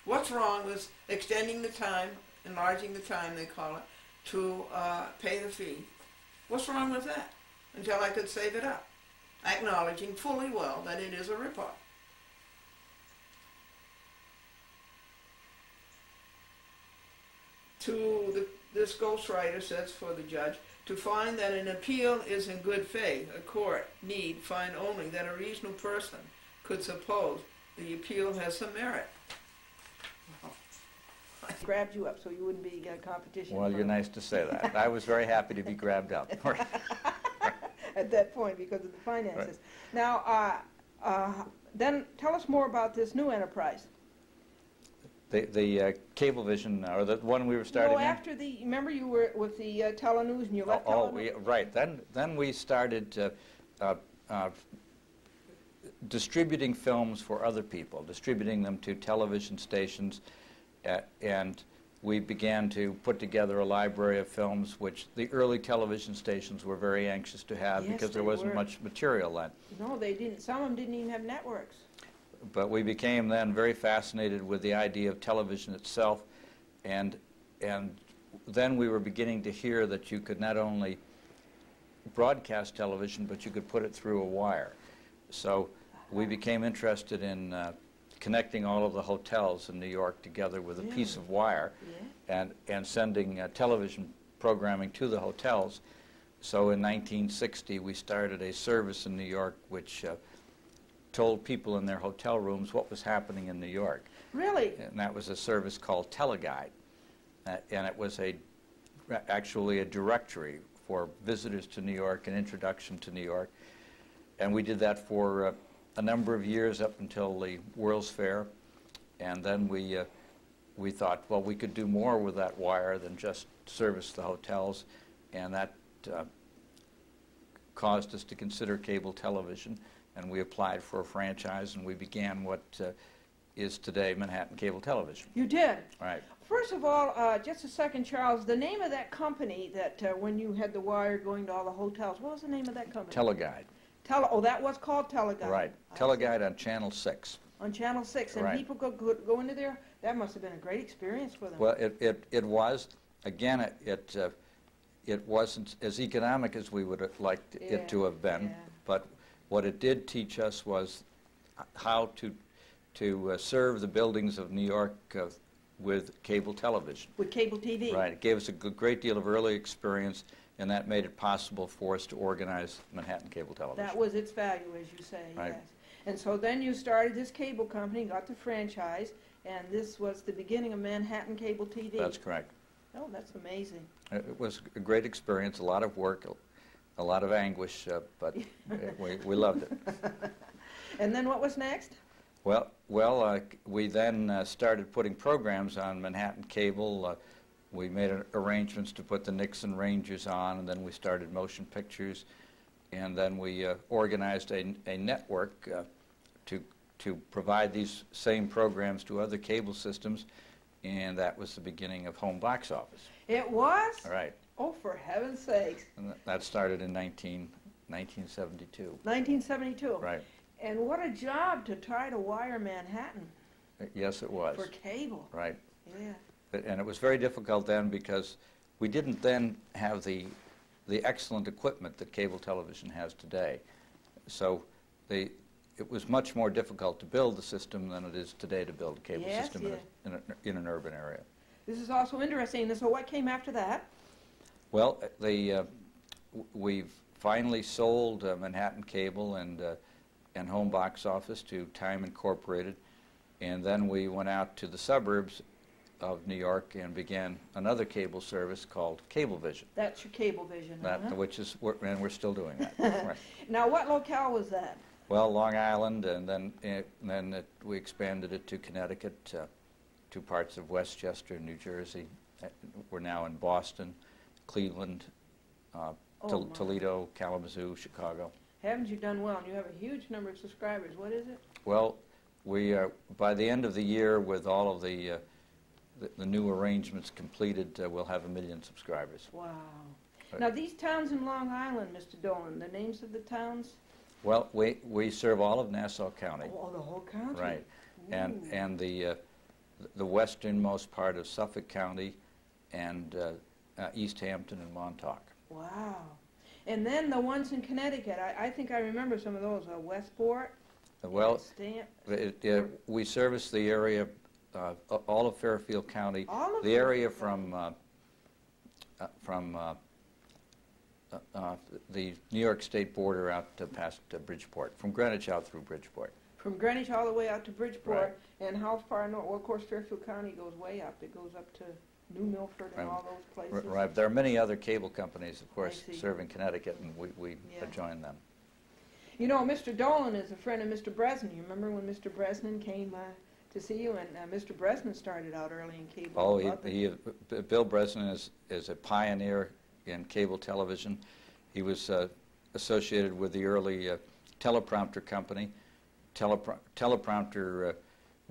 What's wrong with extending the time, enlarging the time they call it, to pay the fee? What's wrong with that? Until I could save it up, acknowledging fully well that it is a ripoff. This ghostwriter says for the judge, to find that an appeal is in good faith, a court need find only that a reasonable person could suppose the appeal has some merit. I grabbed you up so you wouldn't be in competition. Well, you're nice to say that. I was very happy to be grabbed up. At that point because of the finances. Right. Now, then tell us more about this new enterprise. The Cablevision, or the one we were starting No, after the, remember you were with the Telenews and you left Telenews? Right. Then we started distributing films for other people, distributing them to television stations, and we began to put together a library of films which the early television stations were very anxious to have, yes, because there wasn't much material then. No, they didn't. Some of them didn't even have networks. But we became then very fascinated with the idea of television itself, and then we were beginning to hear that you could not only broadcast television, but you could put it through a wire. So we became interested in connecting all of the hotels in New York together with a piece of wire, and sending television programming to the hotels. So in 1960 we started a service in New York which told people in their hotel rooms what was happening in New York. Really? And that was a service called Teleguide. And it was actually a directory for visitors to New York, an introduction to New York. And we did that for a number of years up until the World's Fair. And then we thought, well, we could do more with that wire than just service the hotels. And that caused us to consider cable television. And we applied for a franchise, and we began what is today Manhattan Cable Television. You did? Right. First of all, just a second, Charles, the name of that company that when you had the wire going to all the hotels, what was the name of that company? Teleguide. Oh, that was called Teleguide. Right. Teleguide on Channel 6. On Channel 6, and Right. people go into there? That must have been a great experience for them. Well, it was. Again, it wasn't as economic as we would have liked it to have been, but what it did teach us was how to serve the buildings of New York with cable television. With cable TV. Right. It gave us a great deal of early experience, and that made it possible for us to organize Manhattan Cable Television. That was its value, as you say, Right. yes. And so then you started this cable company, got the franchise, and this was the beginning of Manhattan Cable TV. That's correct. Oh, that's amazing. It was a great experience, a lot of work, a lot of anguish, but we loved it. And then what was next? Well, we then started putting programs on Manhattan Cable. We made arrangements to put the Nixon Rangers on, and then we started motion pictures, and then we organized a network to provide these same programs to other cable systems, and that was the beginning of home box office. It was? Right. Oh, for heaven's sakes. And that started in 1972. 1972. Right. And what a job to try to wire Manhattan. Yes, it was. For cable. Right. Yeah. And it was very difficult then because we didn't then have the excellent equipment that cable television has today. So it was much more difficult to build the system than it is today to build a cable system in an urban area. This is also interesting. So what came after that? Well, we've finally sold Manhattan Cable and Home Box Office to Time Incorporated, and then we went out to the suburbs of New York and began another cable service called Cablevision. That's your Cablevision, and we're still doing that. Right. Now, what locale was that? Well, Long Island, and then we expanded it to Connecticut, to parts of Westchester, New Jersey. We're now in Boston, Cleveland, Toledo, Kalamazoo, Chicago. Haven't you done well? And you have a huge number of subscribers. What is it? Well, we are, by the end of the year, with all of the new arrangements completed, we'll have 1 million subscribers. Wow. Now, these towns in Long Island, Mr. Dolan, the names of the towns? Well, we serve all of Nassau County. Oh, the whole county? Right. Ooh. And the westernmost part of Suffolk County and East Hampton and Montauk. Wow. And then the ones in Connecticut, I think I remember some of those, Westport. Well, we service the area, all of Fairfield County, the area from the New York State border out to past Bridgeport, from Greenwich out through Bridgeport. From Greenwich all the way out to Bridgeport, right. And how far north? Well, of course, Fairfield County goes way up. It goes up to New Milford and all those places. Right. There are many other cable companies, of course, serving Connecticut, and we join them. You know, Mr. Dolan is a friend of Mr. Bresnan. You remember when Mr. Bresnan came to see you? And Mr. Bresnan started out early in cable. Oh, Bill Bresnan is a pioneer in cable television. He was associated with the early teleprompter company. Teleprompter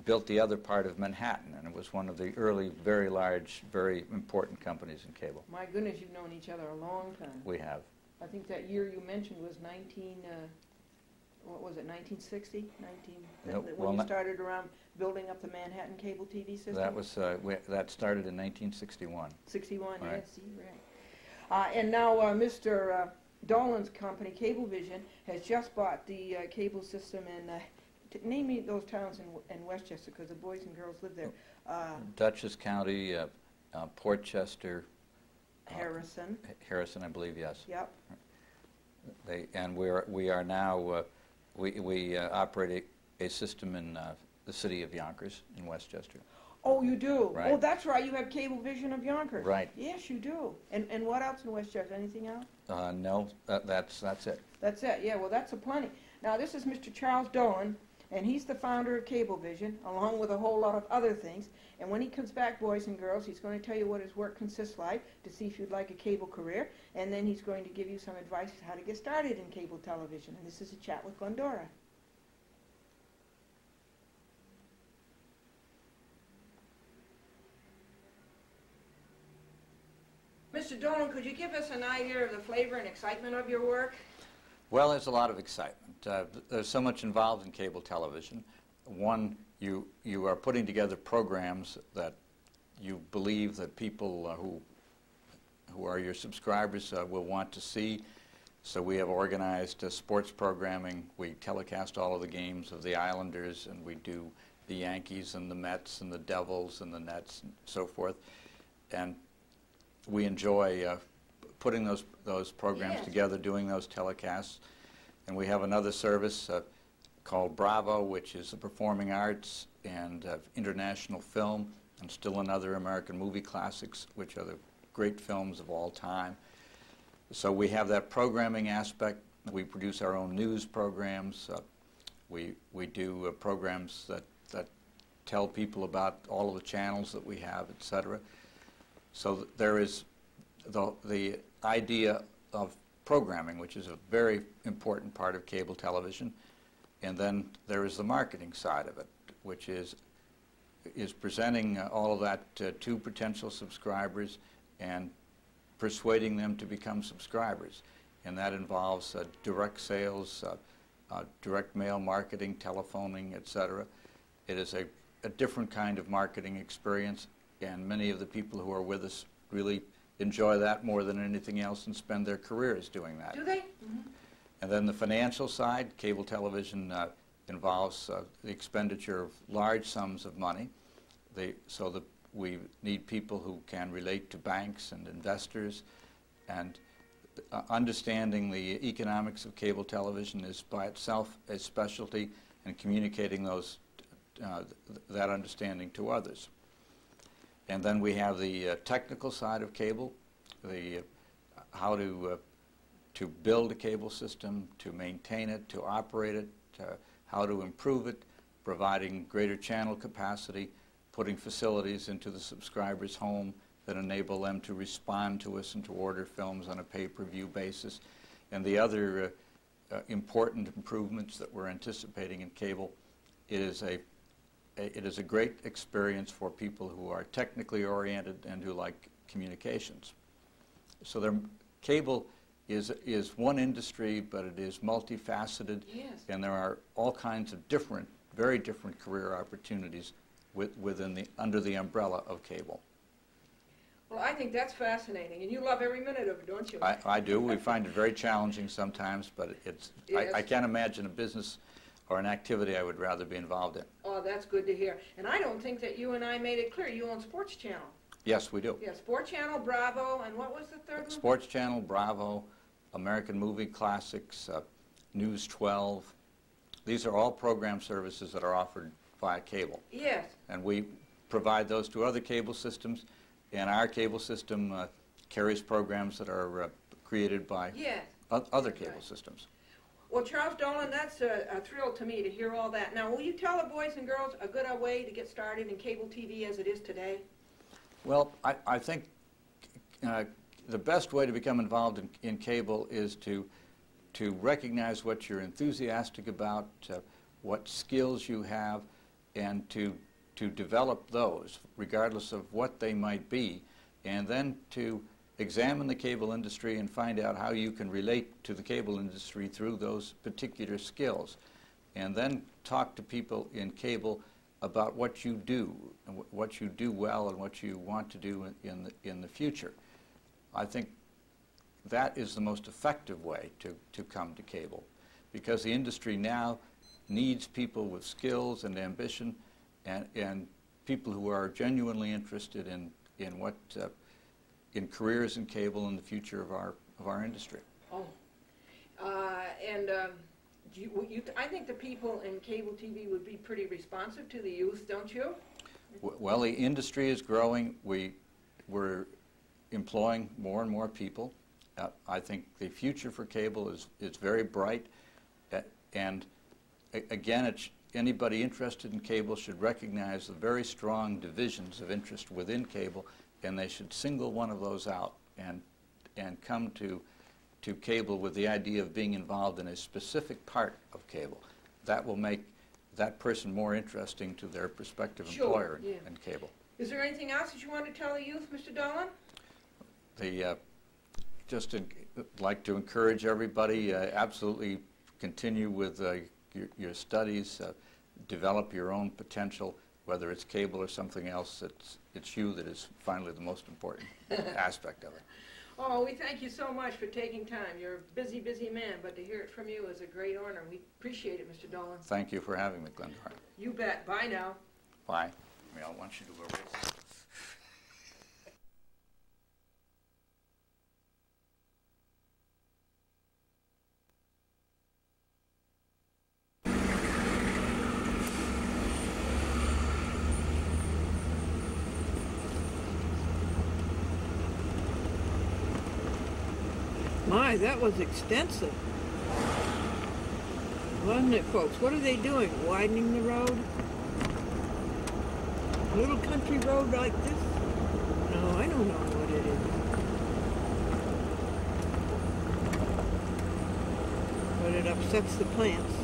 built the other part of Manhattan, and it was one of the early, very large, very important companies in cable. My goodness, you've known each other a long time. We have. I think that year you mentioned was 1960? When you started around building up the Manhattan cable TV system? That was that started in 1961. 61, right. Yes, right. And now Mr. Dolan's company, Cablevision, has just bought the cable system in, name me those towns in Westchester, because the boys and girls live there. Dutchess County, Portchester. Harrison. Harrison, I believe, yes. Yep. And we are now We operate a system in the city of Yonkers in Westchester. Oh, you do? Right. Oh, that's right. You have Cablevision of Yonkers. Right. Yes, you do. And what else in Westchester? Anything else? No, that's it. That's it. Yeah, well, that's a plenty. Now, this is Mr. Charles Dolan, and he's the founder of Cablevision, along with a whole lot of other things. And when he comes back, boys and girls, he's going to tell you what his work consists like to see if you'd like a cable career. And then he's going to give you some advice on how to get started in cable television. And this is a chat with Glendora. Mr. Dolan, could you give us an idea of the flavor and excitement of your work? Well, there's a lot of excitement. There's so much involved in cable television. One, you are putting together programs that you believe that people who are your subscribers will want to see. So we have organized sports programming. We telecast all of the games of the Islanders, and we do the Yankees and the Mets and the Devils and the Nets and so forth. And we enjoy putting those programs together, doing those telecasts. And we have another service called Bravo, which is the performing arts and international film, and still another American movie classics, which are the great films of all time. So we have that programming aspect. We produce our own news programs. We do programs that tell people about all of the channels that we have, etc. So there is the idea of programming, which is a very important part of cable television, and then there is the marketing side of it, which is presenting all of that to potential subscribers and persuading them to become subscribers. And that involves direct sales, direct mail marketing, telephoning, etc. It is a different kind of marketing experience, and many of the people who are with us really enjoy that more than anything else and spend their careers doing that. Do they? Mm-hmm. And then the financial side, cable television involves the expenditure of large sums of money. So that we need people who can relate to banks and investors, and understanding the economics of cable television is by itself a specialty, and communicating that understanding to others. And then we have the technical side of cable, how to build a cable system, to maintain it, to operate it, how to improve it, providing greater channel capacity, putting facilities into the subscriber's home that enable them to respond to us and to order films on a pay-per-view basis. And the other important improvements that we're anticipating in cable, it is a great experience for people who are technically oriented and who like communications. So cable is one industry, but it is multifaceted, and there are all kinds of very different career opportunities under the umbrella of cable. Well, I think that's fascinating, and you love every minute of it, don't you? I do. We find it very challenging sometimes, but I can't imagine a business or an activity I would rather be involved in. Oh, that's good to hear. And I don't think that you and I made it clear. You own Sports Channel. Yes, we do. Yeah, Sports Channel, Bravo, and what was the third one? Sports Channel, Bravo, American Movie Classics, News 12. These are all program services that are offered via cable. Yes. And we provide those to other cable systems, and our cable system carries programs that are created by other cable systems. Well, Charles Dolan, that's a thrill to me to hear all that. Now, will you tell the boys and girls a good way to get started in cable TV as it is today? Well, I think the best way to become involved in cable is to recognize what you're enthusiastic about, what skills you have, and to develop those, regardless of what they might be, and then to examine the cable industry and find out how you can relate to the cable industry through those particular skills. And then talk to people in cable about what you do, and what you do well, and what you want to do in the future. I think that is the most effective way to come to cable, because the industry now needs people with skills and ambition, and people who are genuinely interested in careers in cable and the future of our industry. Oh, and I think the people in cable TV would be pretty responsive to the youth, don't you? Well, the industry is growing. We're employing more and more people. I think the future for cable is very bright. And again, anybody interested in cable should recognize the very strong divisions of interest within cable, and they should single one of those out and come to cable with the idea of being involved in a specific part of cable. That will make that person more interesting to their prospective employer in cable. Is there anything else that you want to tell the youth, Mr. Dolan? Just like to encourage everybody, absolutely continue with your studies, develop your own potential, whether it's cable or something else. It's you that is finally the most important aspect of it. Oh, we thank you so much for taking time. You're a busy, busy man, but to hear it from you is a great honor. We appreciate it, Mr. Dolan. Thank you for having me, Glendora. You bet. Bye now. Bye. I want you to go race. My, that was extensive. Wasn't it, folks? What are they doing? Widening the road? A little country road like this? No, I don't know what it is. But it upsets the plants.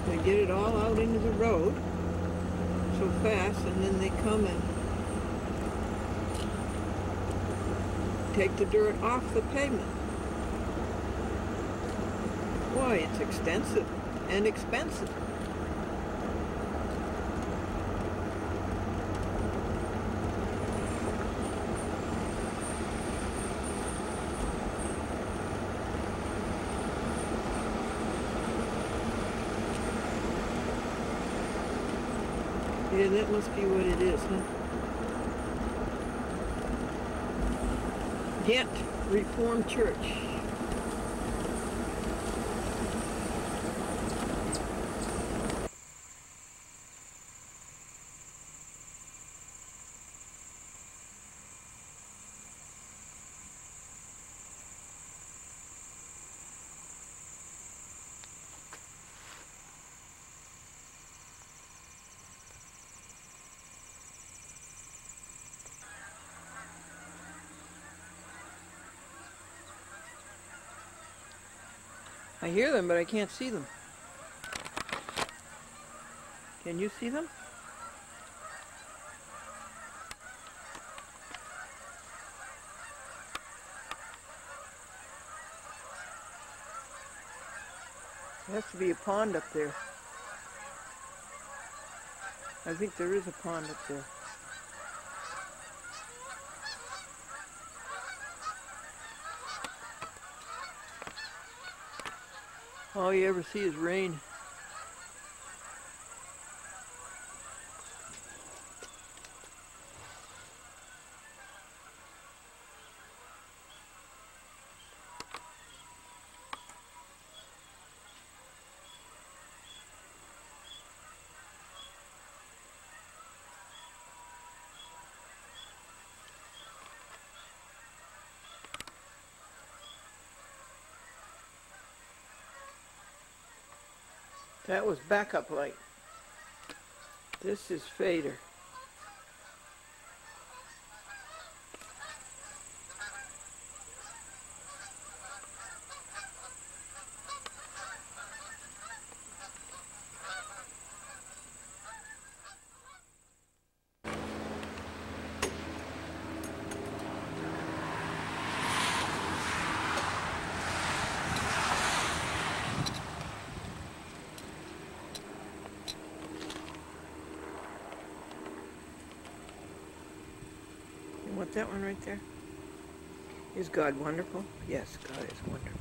They get it all out into the road so fast, and then they come and take the dirt off the pavement. Boy, it's extensive and expensive. Yeah, that must be what it is, huh? Ghent Reformed Church. I hear them, but I can't see them. Can you see them? There has to be a pond up there. I think there is a pond up there. All you ever see is rain. That was backup light. This is fader. Want that one right there? Is God wonderful? Yes, God is wonderful.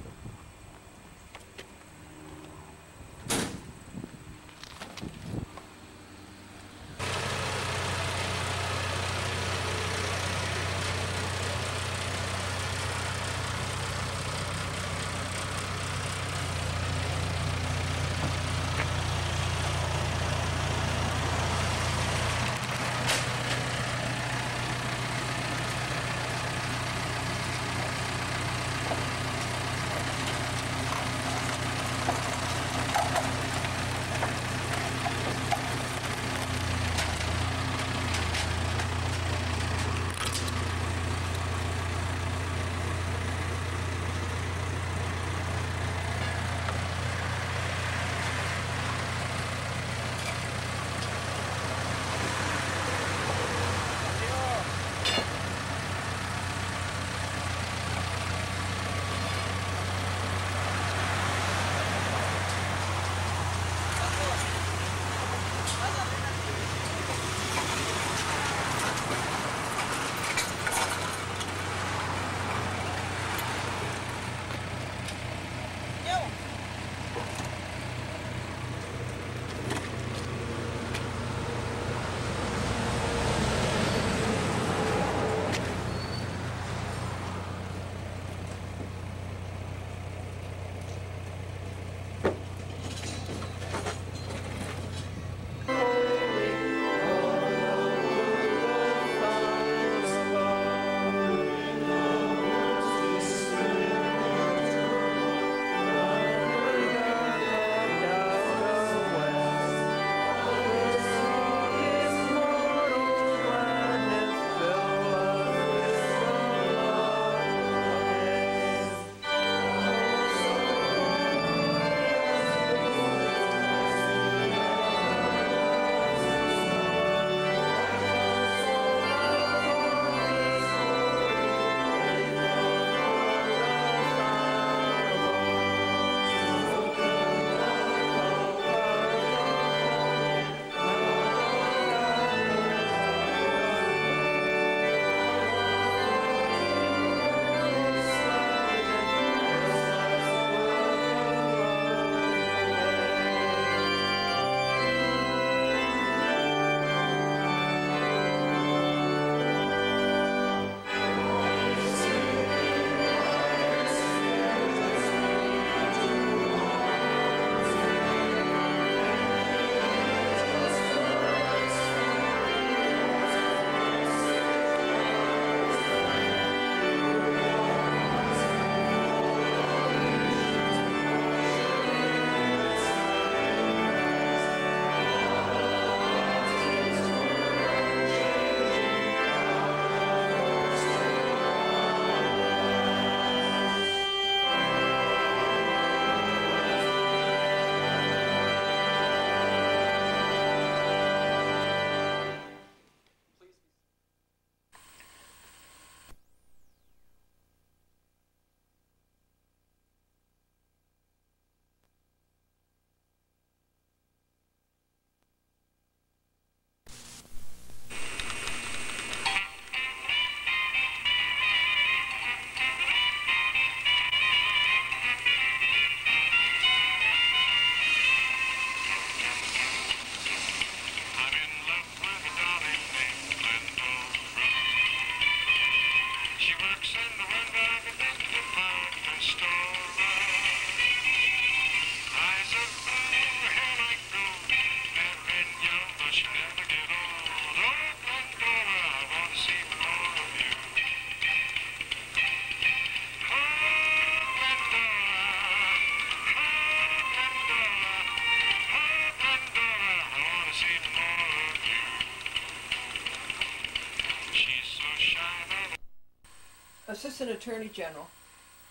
Assistant Attorney General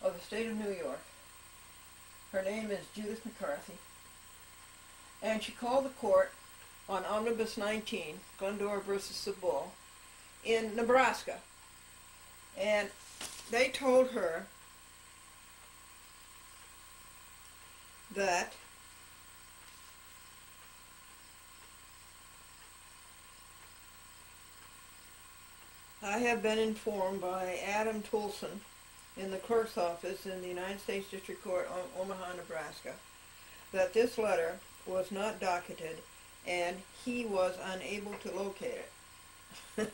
of the state of New York. Her name is Judith McCarthy. And she called the court on Omnibus 19, Glendora versus the Bull, in Nebraska. And they told her that I have been informed by Adam Toulson in the clerk's office in the United States District Court on Omaha, Nebraska, that this letter was not docketed and he was unable to locate it.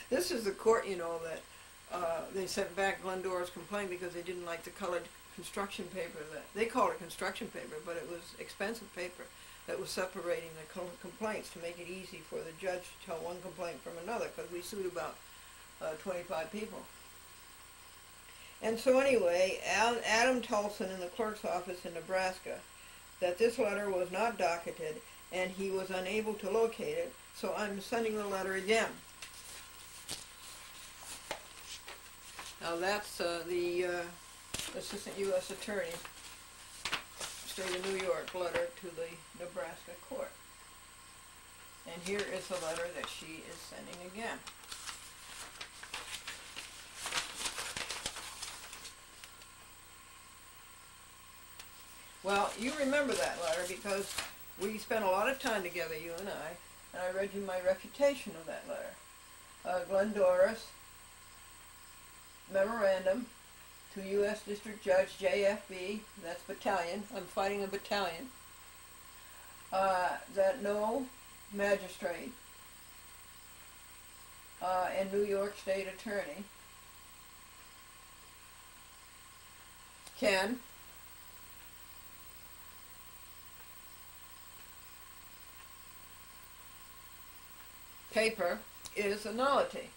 This is the court, you know, that they sent back Glendora's complaint because they didn't like the colored construction paper. That they called it construction paper, but it was expensive paper that was separating the complaints to make it easy for the judge to tell one complaint from another, because we sued about 25 people. And so anyway, Adam Toulson in the clerk's office in Nebraska, that this letter was not docketed and he was unable to locate it, so I'm sending the letter again. Now that's the Assistant U.S. Attorney, State of New York, letter to the Nebraska court. And here is the letter that she is sending again. Well, you remember that letter because we spent a lot of time together, you and I read you my refutation of that letter. Glendora's memorandum to U.S. District Judge JFB, that's battalion, I'm fighting a battalion, that no magistrate and New York State Attorney can paper is a nullity.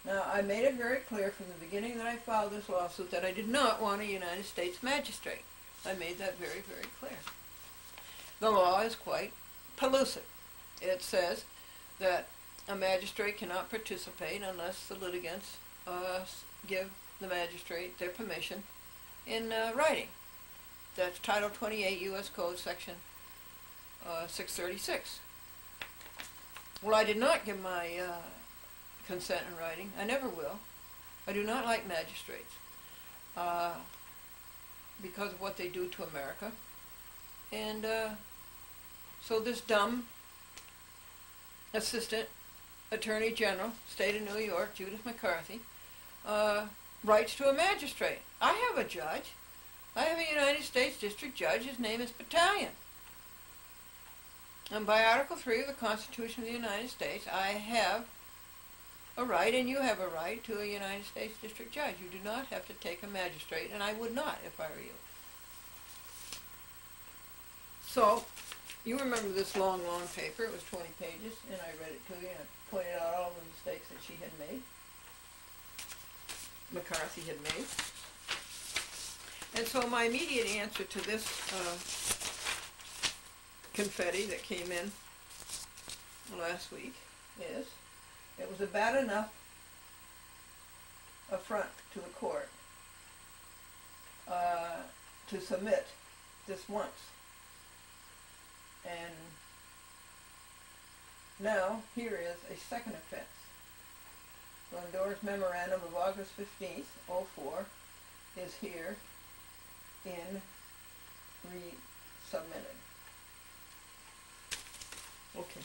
Now, I made it very clear from the beginning that I filed this lawsuit that I did not want a United States magistrate. I made that very, very clear. The law is quite pellucid. It says that a magistrate cannot participate unless the litigants give the magistrate their permission in writing. That's Title 28 U.S. Code, Section 636. Well, I did not give my consent in writing. I never will. I do not like magistrates because of what they do to America. And so this dumb Assistant Attorney General, State of New York, Judith McCarthy, writes to a magistrate. I have a judge. I have a United States District Judge. His name is Battalion. And by Article 3 of the Constitution of the United States, I have a right, and you have a right, to a United States District Judge. You do not have to take a magistrate, and I would not if I were you. So, you remember this long, long paper. It was 20 pages, and I read it to you, and I pointed out all the mistakes that she had made, McCarthy had made. And so my immediate answer to this confetti that came in last week is, it was a bad enough affront to the court to submit this once. And now here is a second offense. Glendora's memorandum of August 15th, 04 is here in resubmitted. Okay.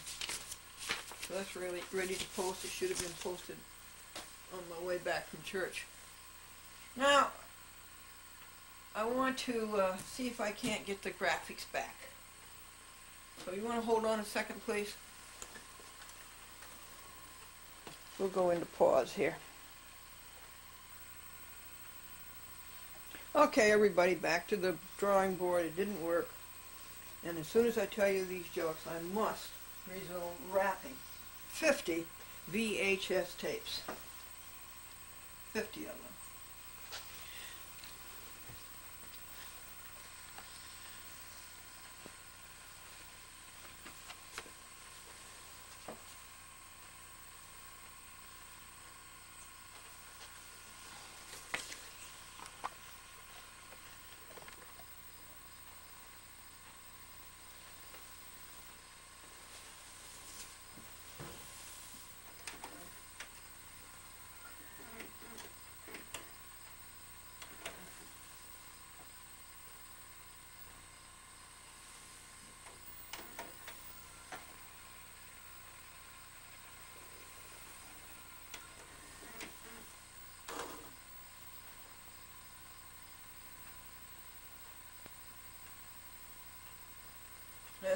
So that's really ready to post. It should have been posted on my way back from church. Now, I want to see if I can't get the graphics back. So you want to hold on a second, please? We'll go into pause here. Okay, everybody, back to the drawing board. It didn't work. And as soon as I tell you these jokes, I must resume wrapping 50 VHS tapes. 50 of them.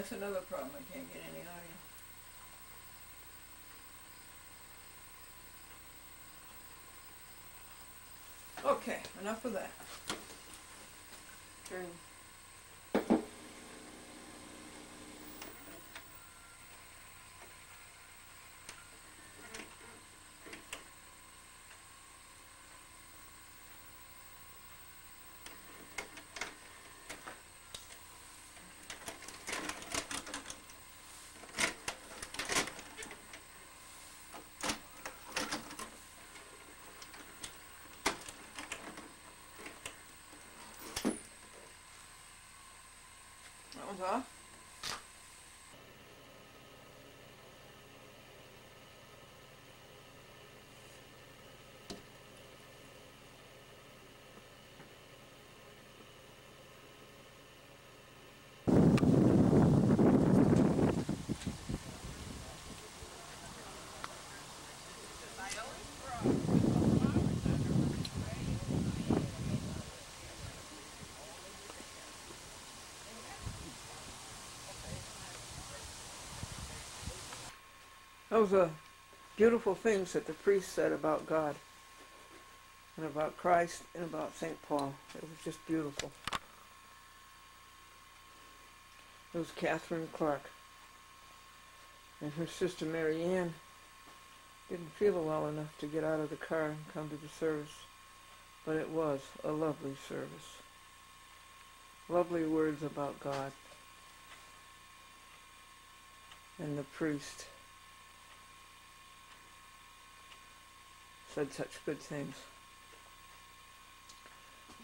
that's another problem. I can't get any audio. Okay, enough of that. Turn. That one's off. Those are beautiful things that the priest said about God and about Christ and about St. Paul. It was just beautiful. It was Catherine Clark. And her sister Mary Ann didn't feel well enough to get out of the car and come to the service. But it was a lovely service. Lovely words about God. And the priest said such good things.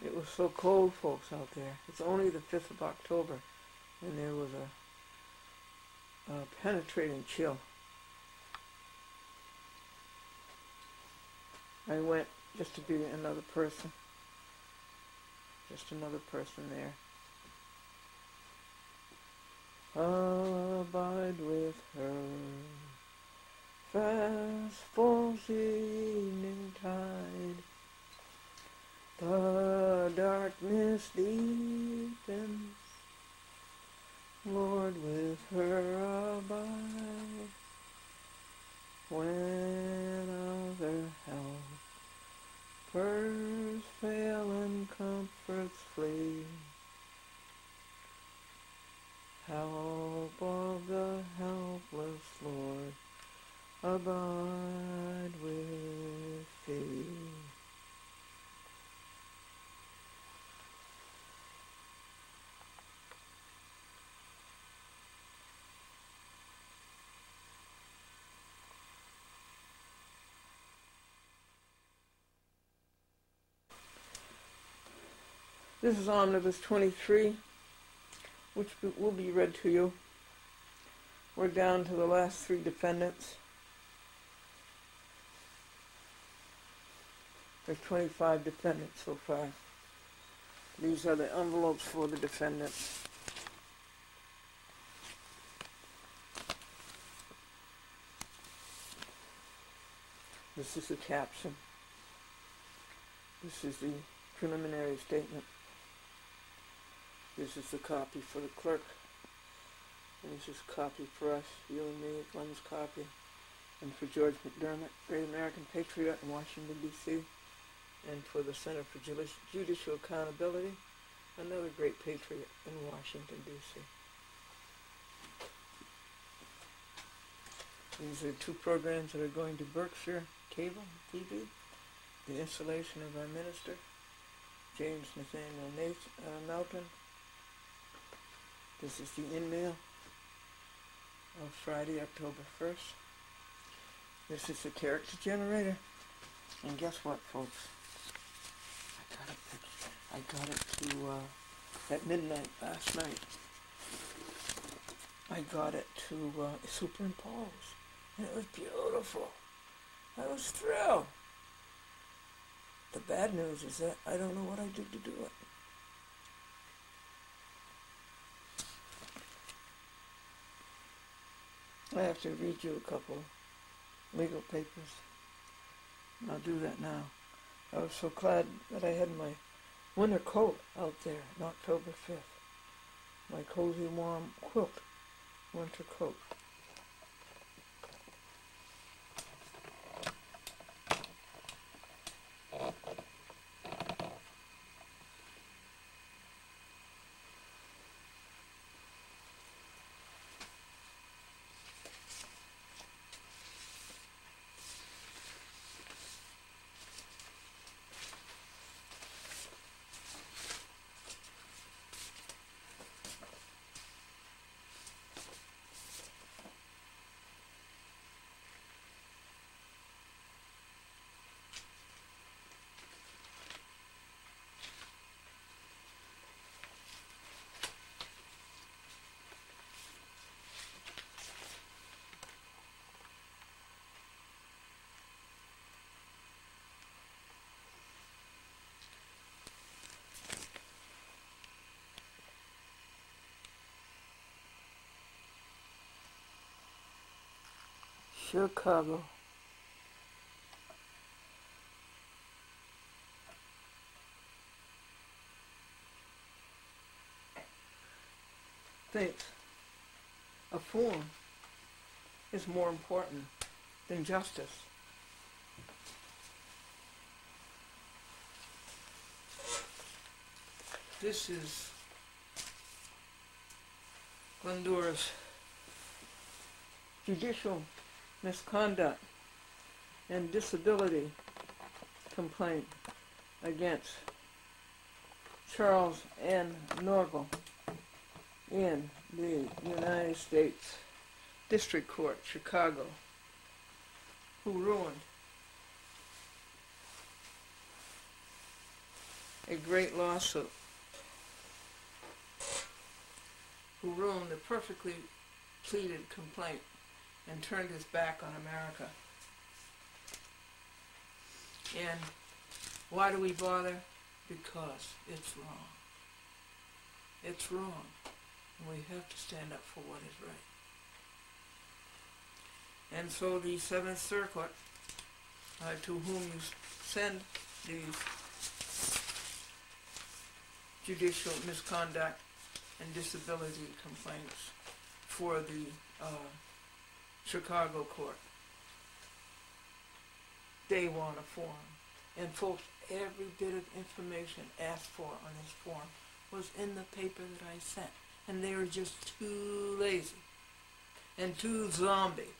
It was so cold, folks, out there. It's only the 5th of October, and there was a penetrating chill. I went just to be another person. Just another person there. Abide with her. Fast falls the evening tide, the darkness deepens, Lord, with her abide. When other helpers fail and comforts flee, help of the helpless, Lord, abide with thee. This is Omnibus 23, which will be read to you. We're down to the last 3 defendants. There's 25 defendants so far. These are the envelopes for the defendants. This is the caption. This is the preliminary statement. This is the copy for the clerk. And this is a copy for us, you and me, Glenn's copy. And for George McDermott, great American patriot in Washington, D.C. And for the Center for Judicial Accountability, another great patriot in Washington, D.C. These are 2 programs that are going to Berkshire Cable TV. The installation of our minister, James Nathaniel Melton. This is the in-mail of Friday, October 1st. This is the character generator. And guess what, folks? I got it to, at midnight last night. I got it to superimpose. And it was beautiful. I was thrilled. The bad news is that I don't know what I did to do it. I have to read you a couple legal papers. And I'll do that now. I was so glad that I had my winter coat out there on October 5th. My cozy warm quilt winter coat. Chicago. Thinks a form is more important than justice. This is Glendora's judicial misconduct and disability complaint against Charles N. Norval in the United States District Court, Chicago, who ruined a great lawsuit, who ruined a perfectly pleaded complaint and turned his back on America. And why do we bother? Because it's wrong. It's wrong. And we have to stand up for what is right. And so the Seventh Circuit, to whom you send these judicial misconduct and disability complaints for the Chicago court, they want a form. And folks, every bit of information asked for on this form was in the paper that I sent. And they were just too lazy and too zombie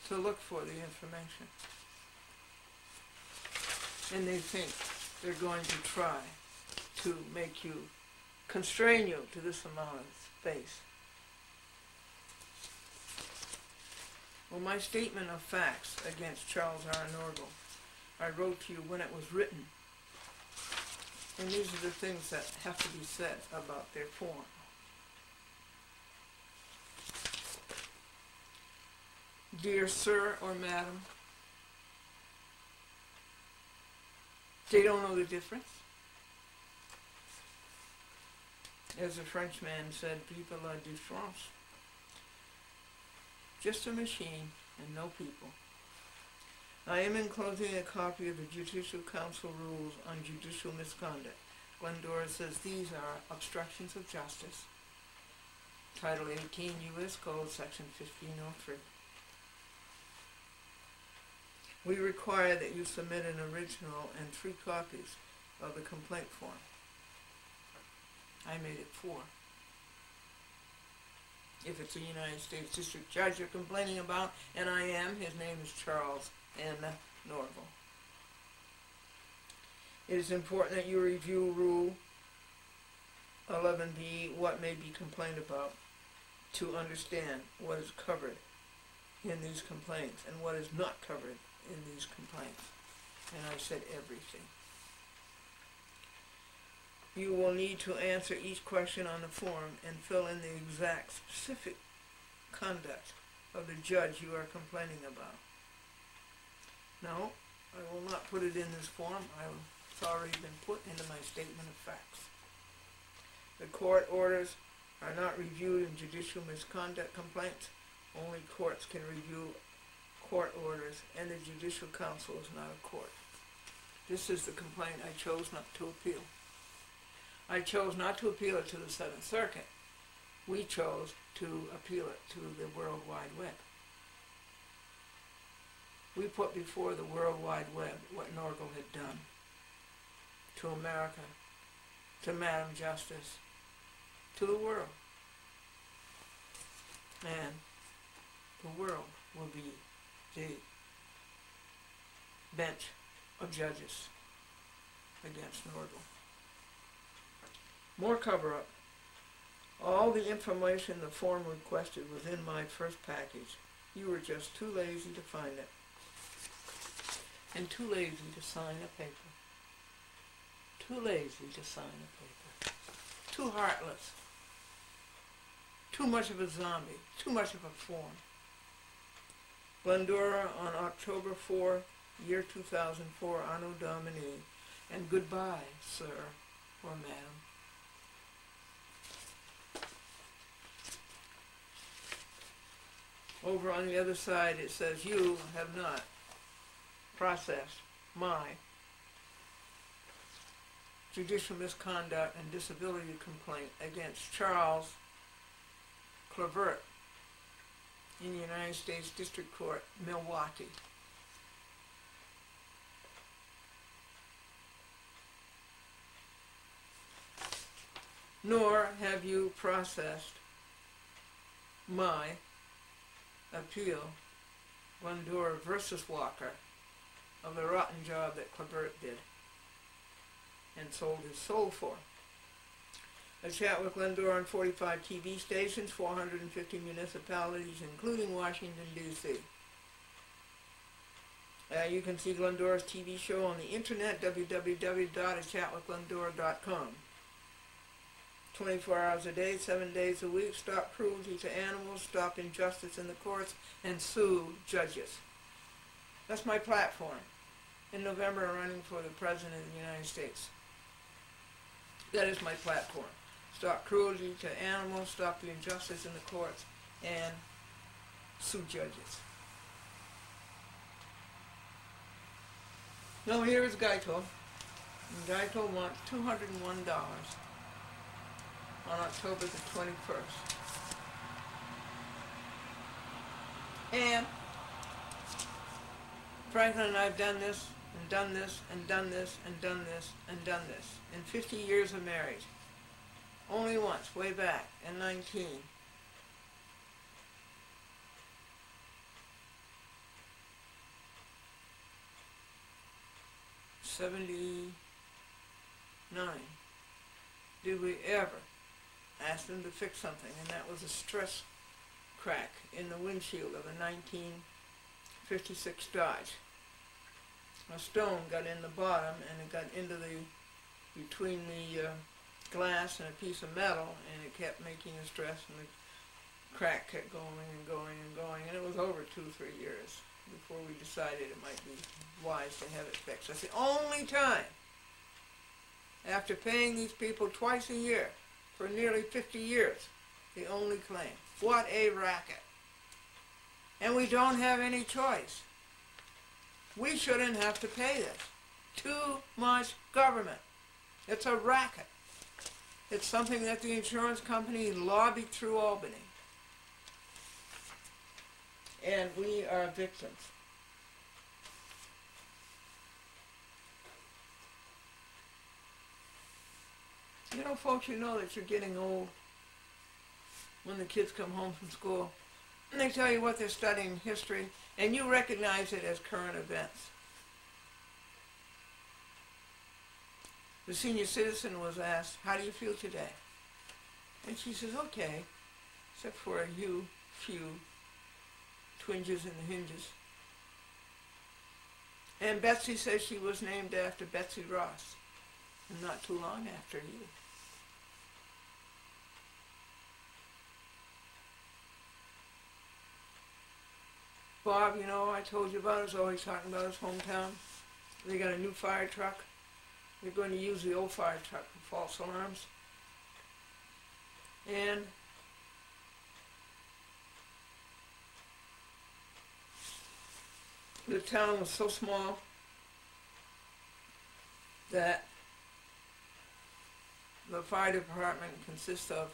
to look for the information. And they think they're going to try to make you, constrain you to this amount of space. Well, my statement of facts against Charles R. Norval, I wrote to you when it was written. And these are the things that have to be said about their form. Dear sir or madam, they don't know the difference. As a Frenchman said, people are différents. Just a machine and no people. I am enclosing a copy of the Judicial Council Rules on Judicial Misconduct. Glendora says these are obstructions of justice. Title 18 U.S. Code, Section 1503. We require that you submit an original and 3 copies of the complaint form. I made it 4. If it's a United States District Judge you're complaining about, and I am, his name is Charles N. Norval. It is important that you review Rule 11B, what may be complained about, to understand what is covered in these complaints and what is not covered in these complaints. And I said everything. You will need to answer each question on the form and fill in the exact specific conduct of the judge you are complaining about. No, I will not put it in this form. It's already been put into my statement of facts. The court orders are not reviewed in judicial misconduct complaints. Only courts can review court orders, and the Judicial Council is not a court. This is the complaint I chose not to appeal. I chose not to appeal it to the Seventh Circuit we chose to appeal it to the World Wide Web. We put before the World Wide Web what Norgal had done to America, to Madam Justice, to the world. And the world will be the bench of judges against Norgal. More cover-up. All the information the form requested was in my first package. You were just too lazy to find it. And too lazy to sign a paper. Too lazy to sign a paper. Too heartless. Too much of a zombie. Too much of a form. Glendora on October 4, year 2004, Anno Domini. And goodbye, sir or madam. Over on the other side it says, you have not processed my judicial misconduct and disability complaint against Charles Clavert in the United States District Court, Milwaukee. Nor have you processed my appeal, Glendora versus Walker, of the rotten job that Clavert did and sold his soul for. A chat with Glendora on 45 TV stations, 450 municipalities, including Washington, D.C. You can see Glendora's TV show on the internet, www.achatwithglendora.com. 24 hours a day, 7 days a week. Stop cruelty to animals, stop injustice in the courts, and sue judges. That's my platform. In November, I'm running for the President of the United States. That is my platform. Stop cruelty to animals, stop the injustice in the courts, and sue judges. Now here is Geico. And Geico wants $201 on October the 21st. And Franklin and I have done this, and done this, and done this, and done this, and done this in 50 years of marriage. Only once, way back in 1979 did we ever ask them to fix something, and that was a stress crack in the windshield of a 1956 Dodge. A stone got in the bottom, and it got into between the glass and a piece of metal, and it kept making a stress, and the crack kept going and going and going, and it was over 2-3 years before we decided it might be wise to have it fixed. That's the only time, after paying these people twice a year for nearly 50 years, the only claim. What a racket. And we don't have any choice. We shouldn't have to pay this. Too much government. It's a racket. It's something that the insurance company lobbied through Albany. And we are victims. You know, folks, you know that you're getting old when the kids come home from school and they tell you what they're studying history, and you recognize it as current events. The senior citizen was asked, how do you feel today? And she says, okay, except for a few twinges in the hinges. And Betsy says she was named after Betsy Ross, and not too long after you. Bob, you know, I told you about, is always talking about his hometown. They got a new fire truck. They're going to use the old fire truck for false alarms. And the town was so small that the fire department consists of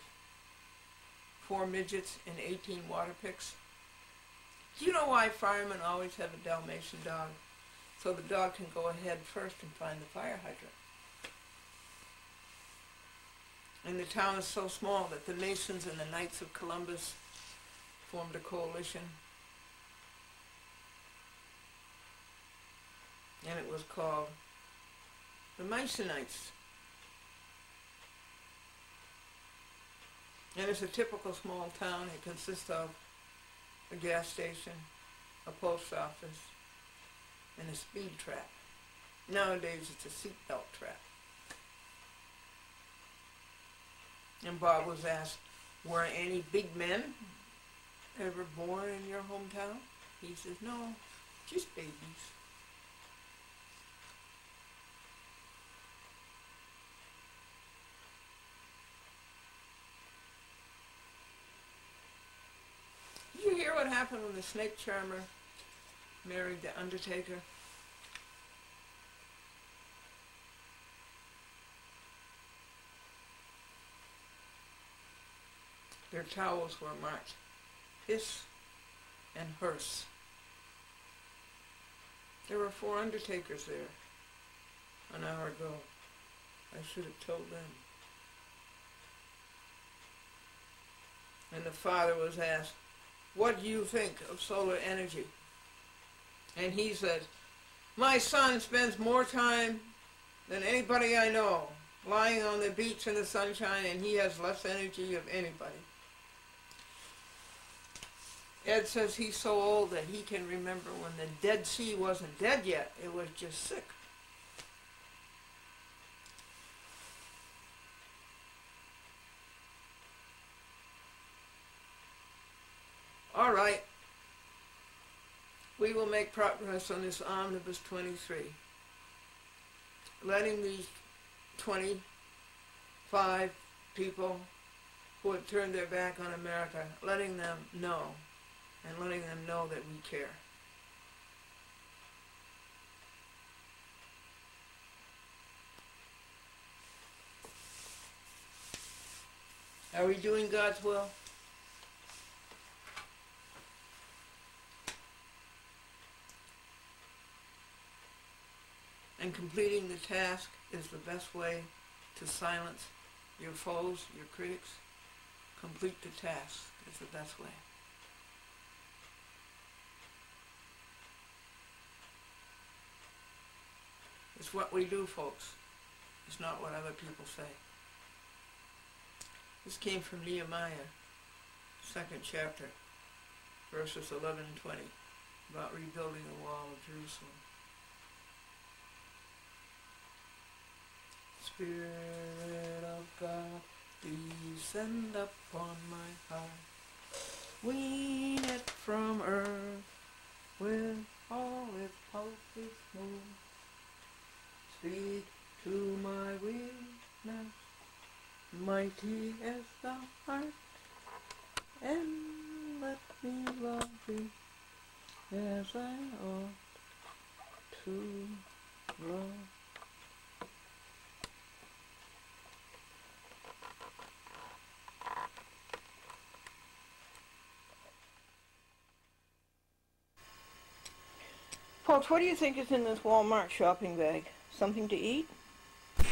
4 midgets and 18 water picks. Do you know why firemen always have a Dalmatian dog? So the dog can go ahead first and find the fire hydrant. And the town is so small that the Masons and the Knights of Columbus formed a coalition. And it was called the Masonites. And it's a typical small town. It consists of a gas station, a post office, and a speed trap. Nowadays it's a seatbelt trap. And Bob was asked, were any big men ever born in your hometown? He says, no, just babies. Did you hear what happened when the snake charmer married the undertaker? Their towels were marked his and hers. There were 4 undertakers there an hour ago. I should have told them. And the father was asked, what do you think of solar energy? And he said, my son spends more time than anybody I know lying on the beach in the sunshine, and he has less energy of anybody. Ed says he's so old that he can remember when the Dead Sea wasn't dead yet, it was just sick. All right, we will make progress on this Omnibus 23. Letting these 25 people who had turned their back on America, letting them know, and letting them know that we care. Are we doing God's will? And completing the task is the best way to silence your foes, your critics. Complete the task is the best way. It's what we do, folks. It's not what other people say. This came from Nehemiah, 2nd chapter, verses 11 and 20, about rebuilding the wall of Jerusalem. Spirit of God, descend upon my heart. Wean it from earth with all its pulses move. Speak to my weakness, mighty as thou art, and let me love thee as I ought to love. Folks, what do you think is in this Walmart shopping bag? Something to eat? I'm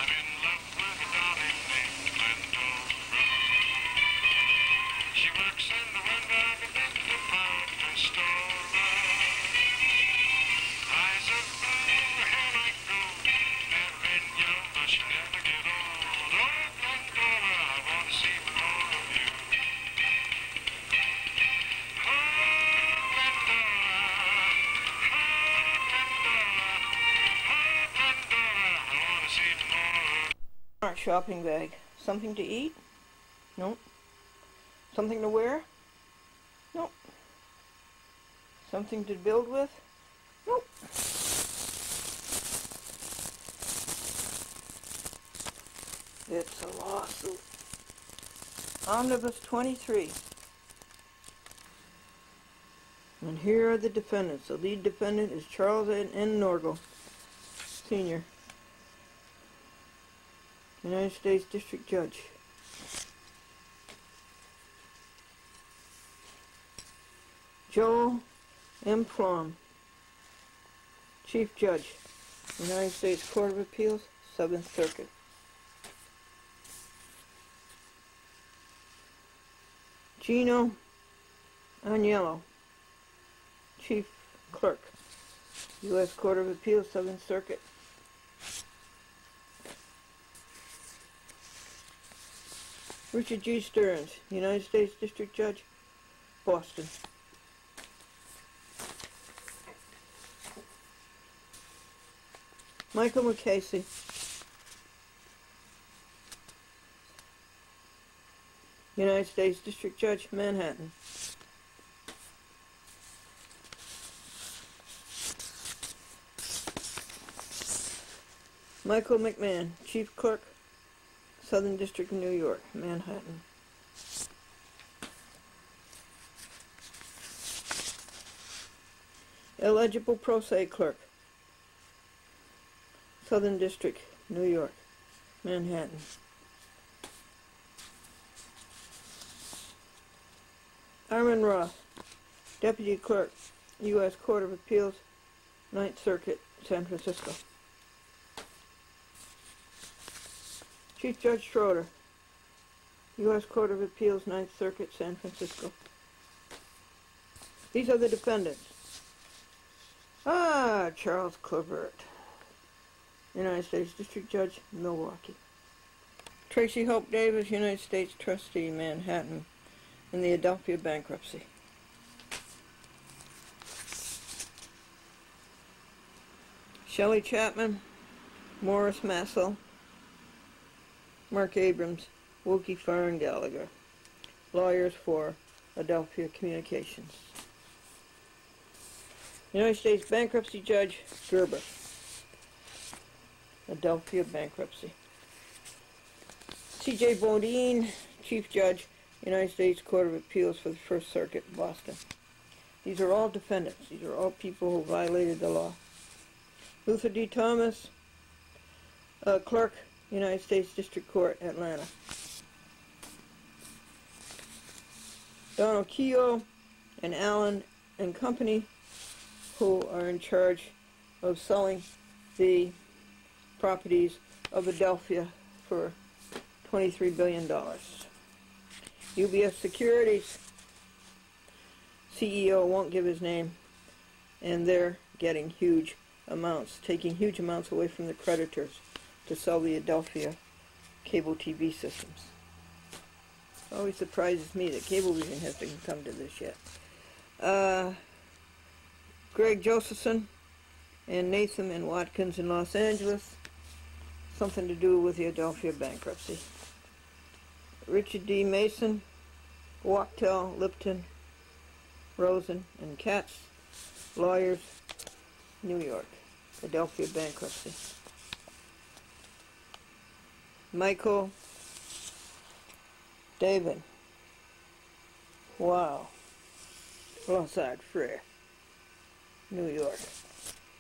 in love with a darling named Glendora. She works in the window of a big department store. Eyes of blue, hair like gold, never in young, but she never get old. Oh, Glendora, I want to see more of you. Oh, Glendora, oh, Glendora, oh, Glendora, I want to see more. Walmart shopping bag. Something to eat? Nope. Something to wear? Nope. Something to build with? Nope. It's a lawsuit. Omnibus 23. And here are the defendants. The lead defendant is Charles N. Norgal, Sr., United States District Judge. Joel M. Plum, Chief Judge, United States Court of Appeals, 7th Circuit. Gino Agnello, Chief Clerk, U.S. Court of Appeals, 7th Circuit. Richard G. Stearns, United States District Judge, Boston. Michael McCasey, United States District Judge, Manhattan. Michael McMahon, Chief Clerk, Southern District of New York, Manhattan. Eligible Pro Se Clerk, Southern District, New York, Manhattan. Armin Roth, Deputy Clerk, U.S. Court of Appeals, 9th Circuit, San Francisco. Chief Judge Schroeder, U.S. Court of Appeals, 9th Circuit, San Francisco. These are the defendants. Charles Clavert, United States District Judge, Milwaukee. Tracy Hope Davis, United States Trustee, Manhattan, in the Adelphia bankruptcy. Shelley Chapman, Morris Massel, Mark Abrams, Wilkie Farr and Gallagher, lawyers for Adelphia Communications. United States Bankruptcy Judge, Gerber, Adelphia bankruptcy. C.J. Bodine, Chief Judge, United States Court of Appeals for the First Circuit, Boston. These are all defendants. These are all people who violated the law. Luther D. Thomas, Clerk, United States District Court, Atlanta. Donald Keogh and Allen and Company, who are in charge of selling the properties of Adelphia for $23 billion. UBS Securities, CEO won't give his name, and they're getting huge amounts, taking huge amounts away from the creditors to sell the Adelphia cable TV systems. It always surprises me that Cablevision hasn't come to this yet. Greg Josephson and Nathan and Watkins in Los Angeles, something to do with the Adelphia bankruptcy. Richard D. Mason, Wachtell, Lipton, Rosen, and Katz, lawyers, New York, Adelphia bankruptcy. Michael David, wow, Ronsard Frere, New York,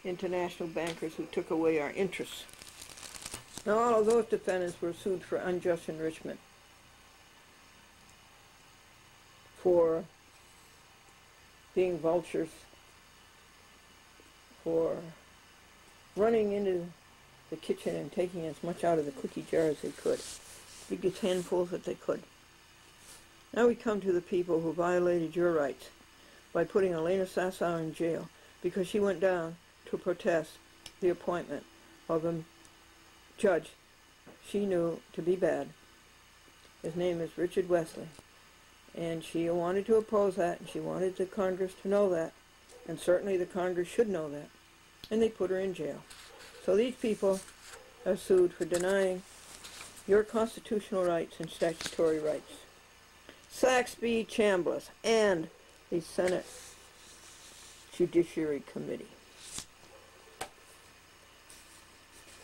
international bankers who took away our interests. Now all of those defendants were sued for unjust enrichment, for being vultures, for running into the kitchen and taking as much out of the cookie jar as they could, biggest handfuls that they could. Now we come to the people who violated your rights by putting Elena Sassow in jail because she went down to protest the appointment of a judge she knew to be bad. His name is Richard Wesley. And she wanted to oppose that, and she wanted the Congress to know that, and certainly the Congress should know that. And they put her in jail. So these people are sued for denying your constitutional rights and statutory rights. Saxby Chambliss and the Senate Judiciary Committee.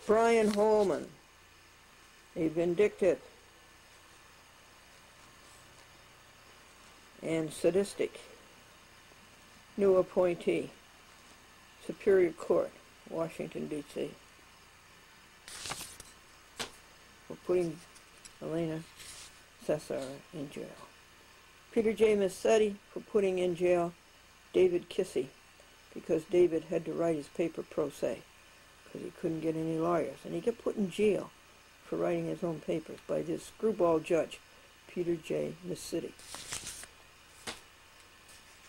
Brian Holman, a vindictive and sadistic new appointee, Superior Court, Washington, D.C., for putting Elena Cesar in jail. Peter J. Massetti for putting in jail David Kissy, because David had to write his paper pro se, because he couldn't get any lawyers. And he got put in jail for writing his own papers by this screwball judge, Peter J. Massetti,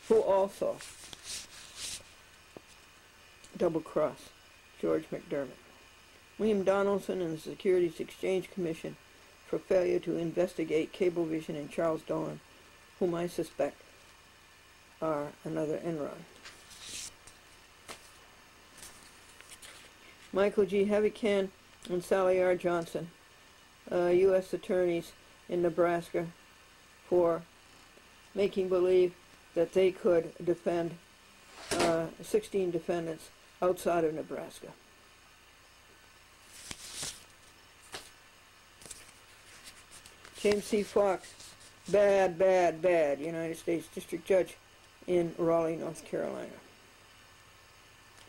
who also double-crossed George McDermott. William Donaldson and the Securities Exchange Commission for failure to investigate Cablevision and Charles Dolan, whom I suspect are another Enron. Michael G. Heavican and Sally R. Johnson, U.S. attorneys in Nebraska, for making believe that they could defend 16 defendants outside of Nebraska. James C. Fox, bad United States District Judge in Raleigh, North Carolina.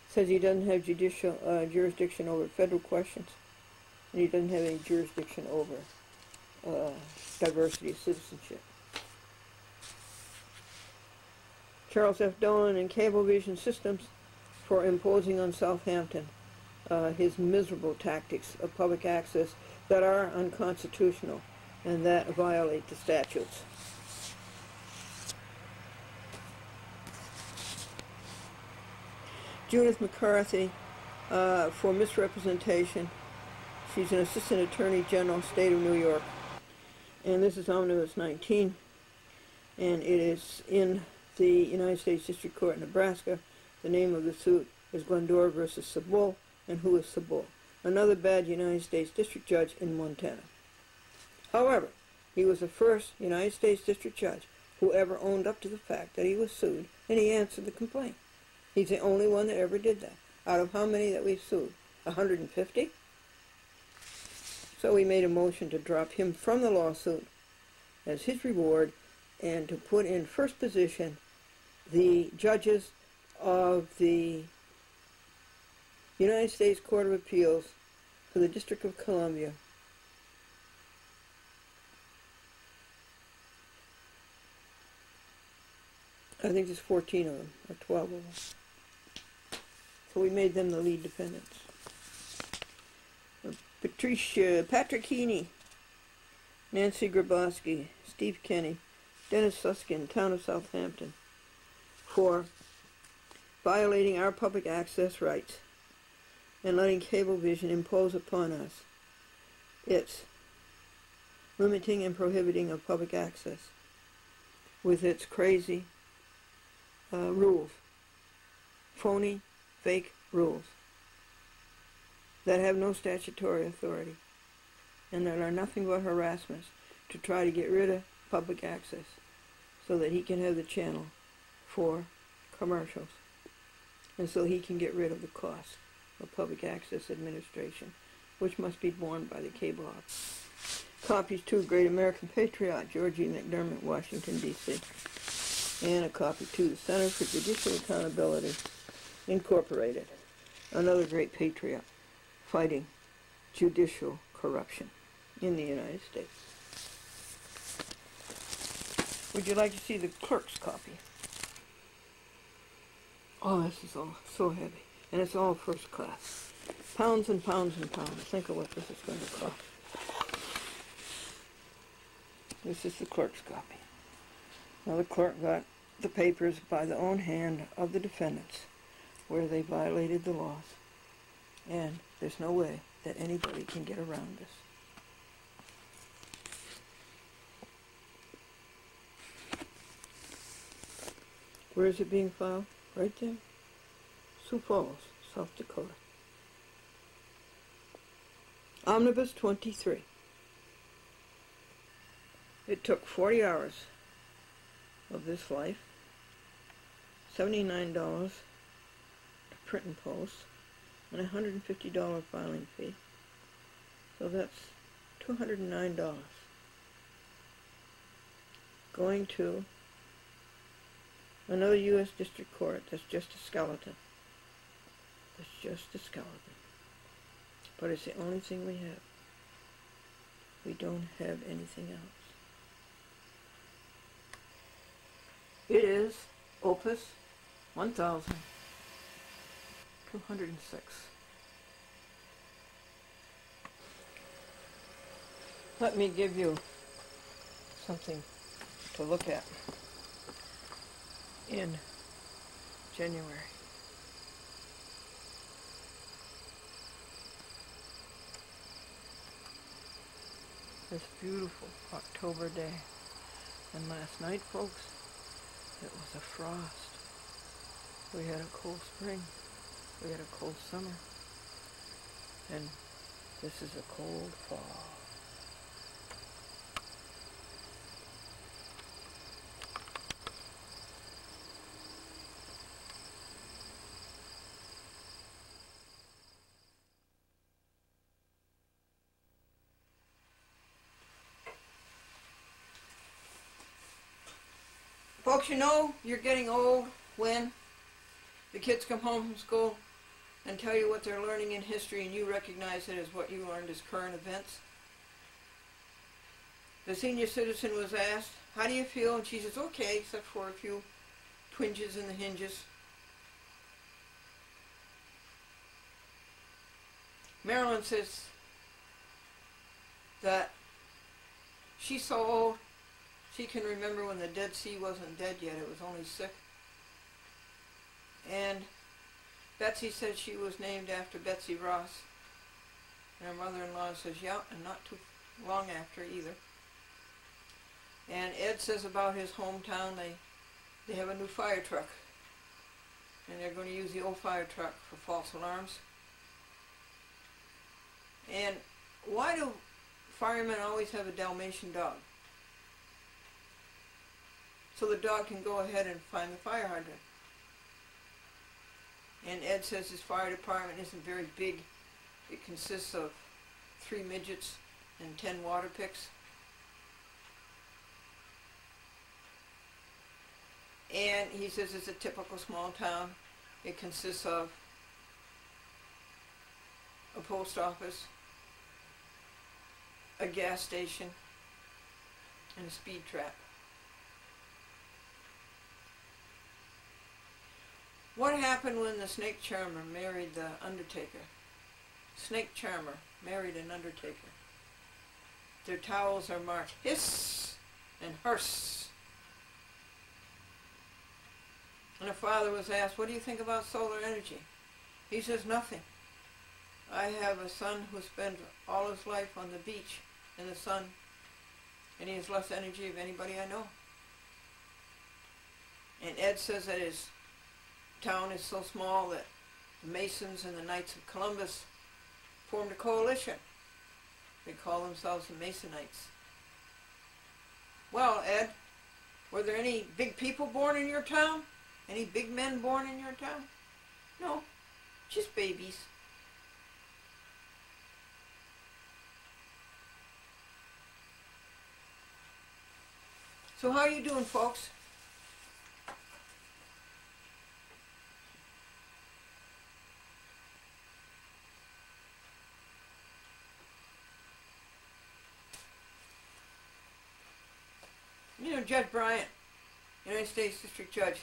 Says he doesn't have judicial jurisdiction over federal questions, and he doesn't have any jurisdiction over diversity of citizenship. Charles F. Dolan and Cablevision Systems for imposing on Southampton his miserable tactics of public access that are unconstitutional and that violate the statutes. Judith McCarthy for misrepresentation. She's an assistant attorney general, state of New York. And this is Omnibus 19. And it is in the United States District Court in Nebraska. The name of the suit is Glendora versus Sabul. And who is Sabul? Another bad United States District Judge in Montana. However, he was the first United States District Judge who ever owned up to the fact that he was sued, and he answered the complaint. He's the only one that ever did that. Out of how many that we've sued? 150? So we made a motion to drop him from the lawsuit as his reward and to put in first position the judges of the United States Court of Appeals for the District of Columbia. I think there's 14 of them, or 12 of them. So we made them the lead defendants. Patrick Heaney, Nancy Grabowski, Steve Kenny, Dennis Susskind, Town of Southampton, for violating our public access rights and letting Cablevision impose upon us its limiting and prohibiting of public access with its crazy rules, phony, fake rules that have no statutory authority and that are nothing but harassments to try to get rid of public access so that he can have the channel for commercials and so he can get rid of the cost of public access administration, which must be borne by the cable ops. Copies to Great American Patriot, George E. McDermott, Washington, D.C. And a copy to the Center for Judicial Accountability, Incorporated, another great patriot fighting judicial corruption in the United States. Would you like to see the clerk's copy? Oh, this is all so heavy, and it's all first class. Pounds and pounds and pounds. Think of what this is going to cost. This is the clerk's copy. Now the clerk got the papers by the own hand of the defendants where they violated the laws. And there's no way that anybody can get around this. Where is it being filed? Right there. Sioux Falls, South Dakota. Omnibus 23. It took 40 hours of this life, $79 to print and post, and a $150 filing fee. So that's $209. Going to Another U.S. District Court that's just a skeleton. It's just a skeleton. But it's the only thing we have. We don't have anything else. It is Opus 1206. Let me give you something to look at in January. This beautiful October day. And last night, folks, it was a frost. We had a cold spring. We had a cold summer. And this is a cold fall. Folks, you know you're getting old when the kids come home from school and tell you what they're learning in history and you recognize it as what you learned as current events. The senior citizen was asked, how do you feel? And she says, okay, except for a few twinges in the hinges. Marilyn says that she's so old she can remember when the Dead Sea wasn't dead yet, it was only sick. And Betsy said she was named after Betsy Ross. And her mother-in-law says, yeah, and not too long after either. And Ed says about his hometown, they have a new fire truck. And they're going to use the old fire truck for false alarms. And why do firemen always have a Dalmatian dog? So the dog can go ahead and find the fire hydrant. And Ed says his fire department isn't very big. It consists of 3 midgets and 10 water picks. And he says it's a typical small town. It consists of a post office, a gas station, and a speed trap. What happened when the snake charmer married the undertaker? Snake charmer married an undertaker. Their towels are marked hiss and hearse. And a father was asked, what do you think about solar energy? He says, nothing. I have a son who spends all his life on the beach in the sun, and he has less energy of anybody I know. And Ed says that his town is so small that the Masons and the Knights of Columbus formed a coalition. They call themselves the Masonites. Well, Ed, were there any big people born in your town? Any big men born in your town? No, just babies. So how are you doing, folks? You know, Judge Bryant, United States District Judge,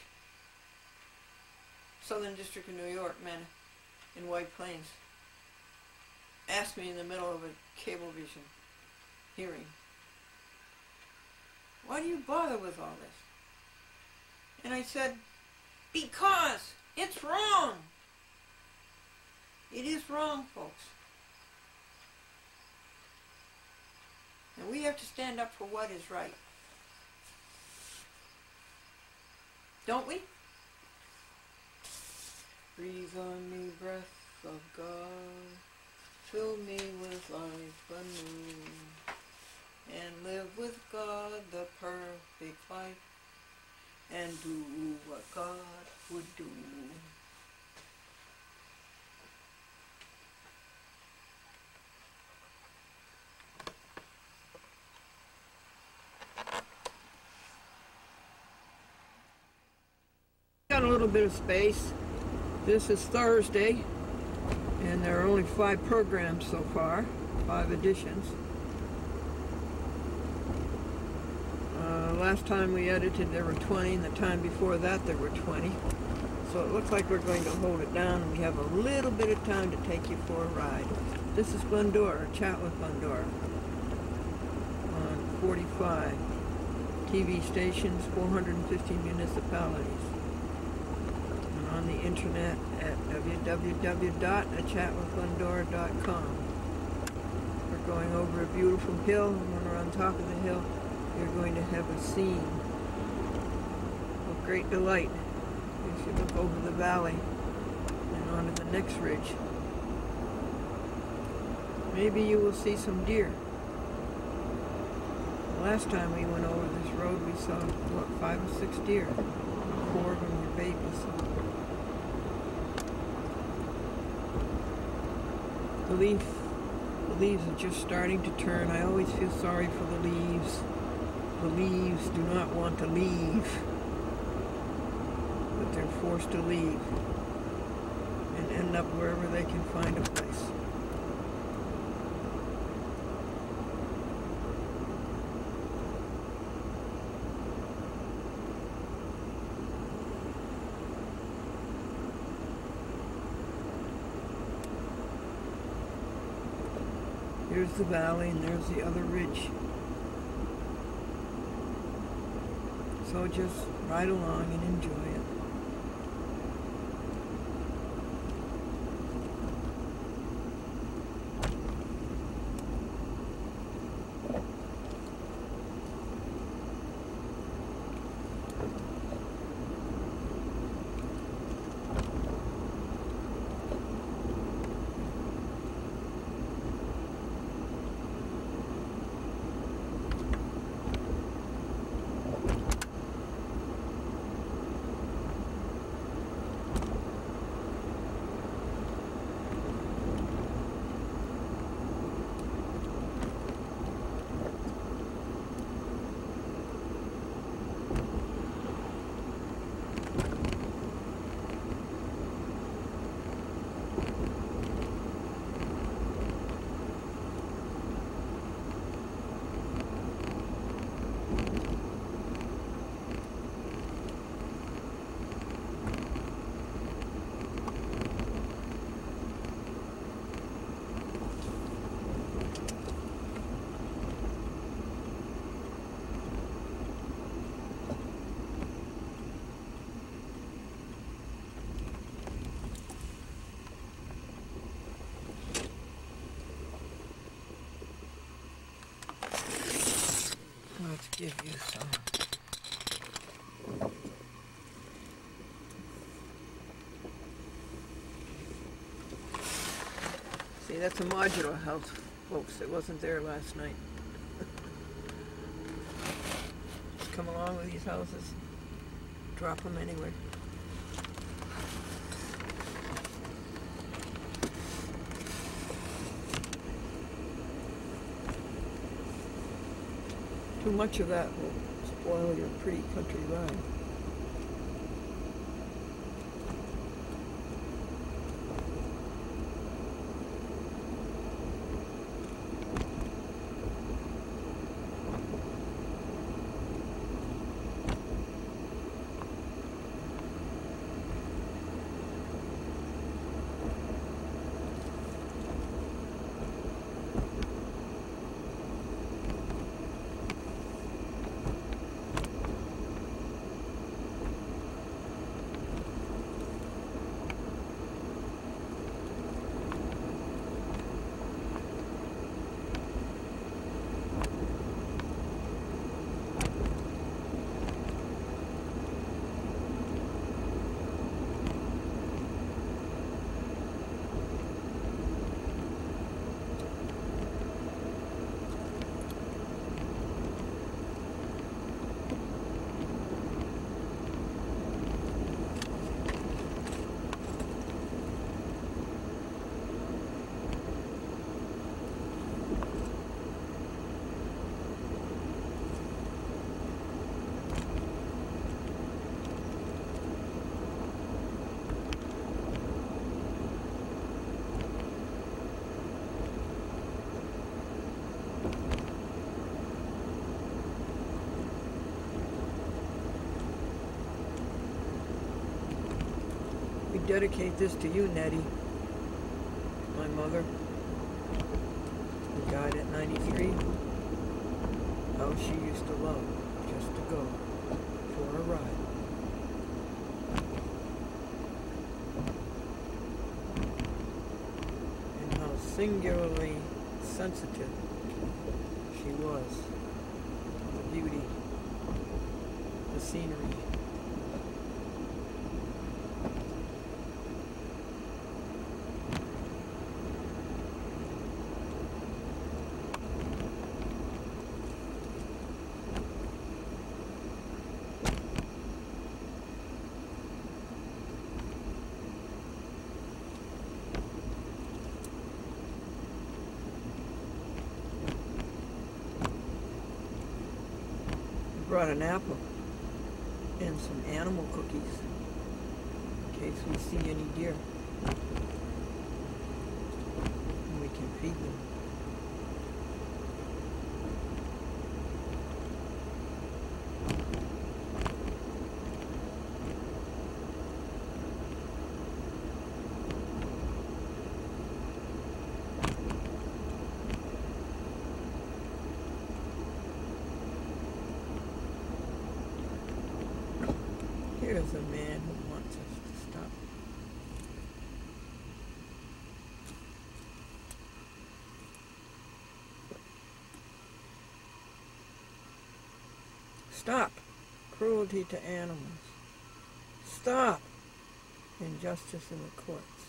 Southern District of New York, man, in White Plains, asked me in the middle of a Cablevision hearing, why do you bother with all this? And I said, because it's wrong. It is wrong, folks. And we have to stand up for what is right. Don't we? Breathe on me, breath of God, fill me with life anew, and live with God the perfect life, and do what God would do. got a little bit of space. This is Thursday, and there are only 5 programs so far, 5 editions. Last time we edited there were 20, and the time before that there were 20. So it looks like we're going to hold it down, and we have a little bit of time to take you for a ride. This is Glendora, Chat with Glendora, on 45 TV stations, 450 municipalities, and on the internet at www.achatwithglendora.com. We're going over a beautiful hill, and when we're on top of the hill, you're going to have a scene of great delight as you look over the valley and onto the next ridge. Maybe you will see some deer. Last time we went over this road, we saw, what, 5 or 6 deer. 4 of them were babies. The leaves are just starting to turn. I always feel sorry for the leaves. The leaves do not want to leave, but they're forced to leave and end up wherever they can find a place. Here's the valley, and there's the other ridge. So just ride along and enjoy it. Let's give you some. See, that's a modular house, folks. It wasn't there last night. Just come along with these houses. Drop them anywhere. Too much of that will spoil your pretty country ride. dedicate this to you, Nettie, my mother, who died at 93. How she used to love just to go for a ride. And how singularly sensitive she was to the beauty, the scenery. Brought an apple and some animal cookies in case we see any deer and we can feed them. Here's a man who wants us to stop. Stop cruelty to animals. Stop injustice in the courts.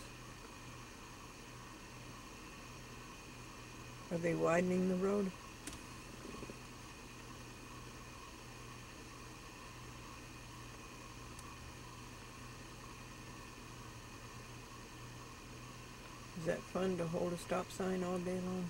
Are they widening the road? Is that fun to hold a stop sign all day long?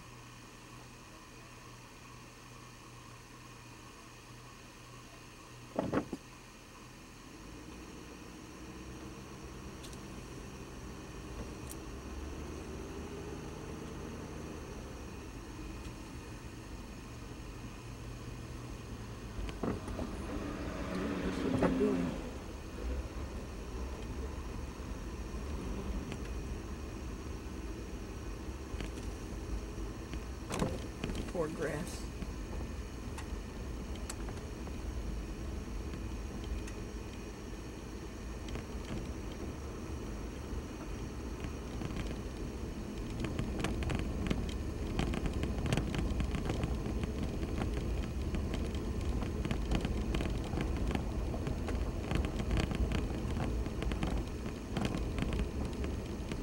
That's what they're doing. Poor grass.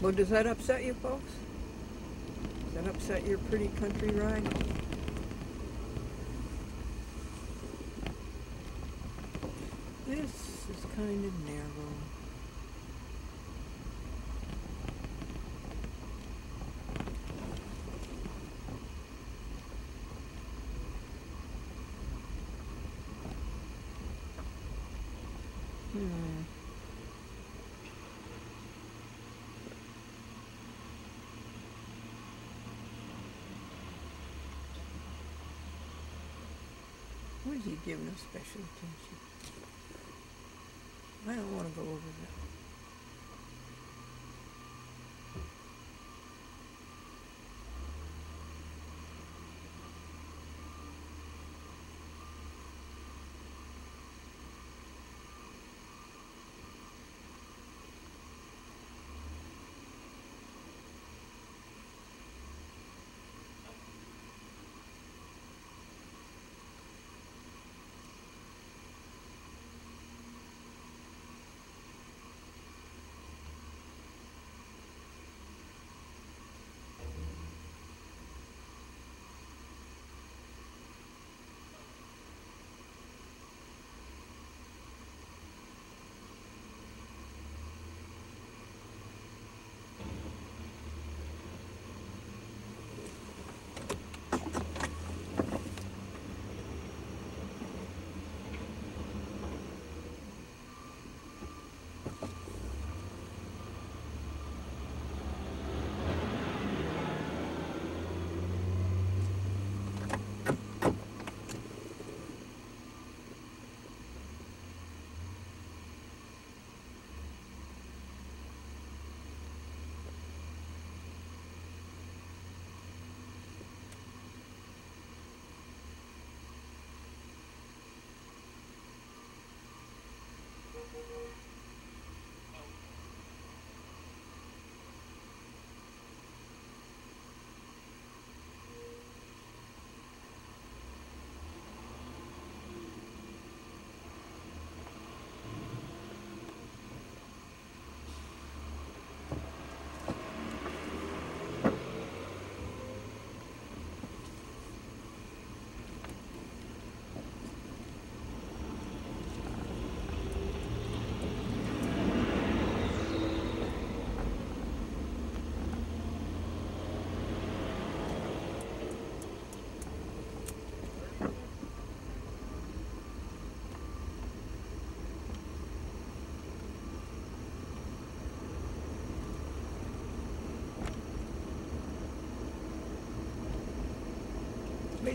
Well, does that upset you folks? Does that upset your pretty country ride? This is kind of narrow. Why is he giving us special attention? I don't want to go over that.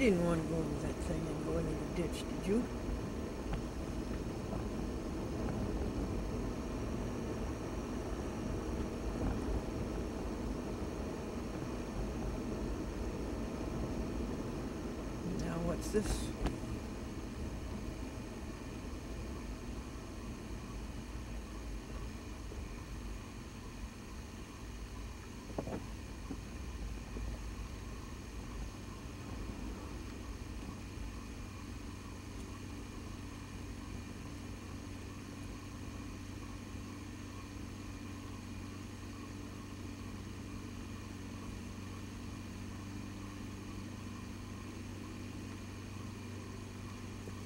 didn't want to go over that thing and go into the ditch, did you? Now what's this?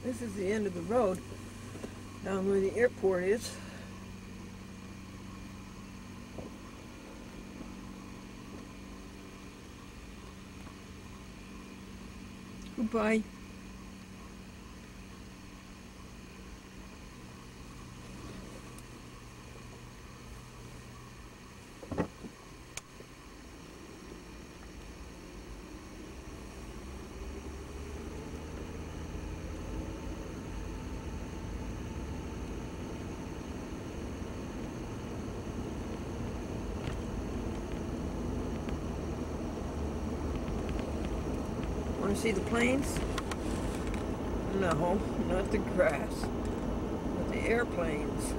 This is the end of the road, down where the airport is. Goodbye. Want to see the planes? No, not the grass, but the airplanes.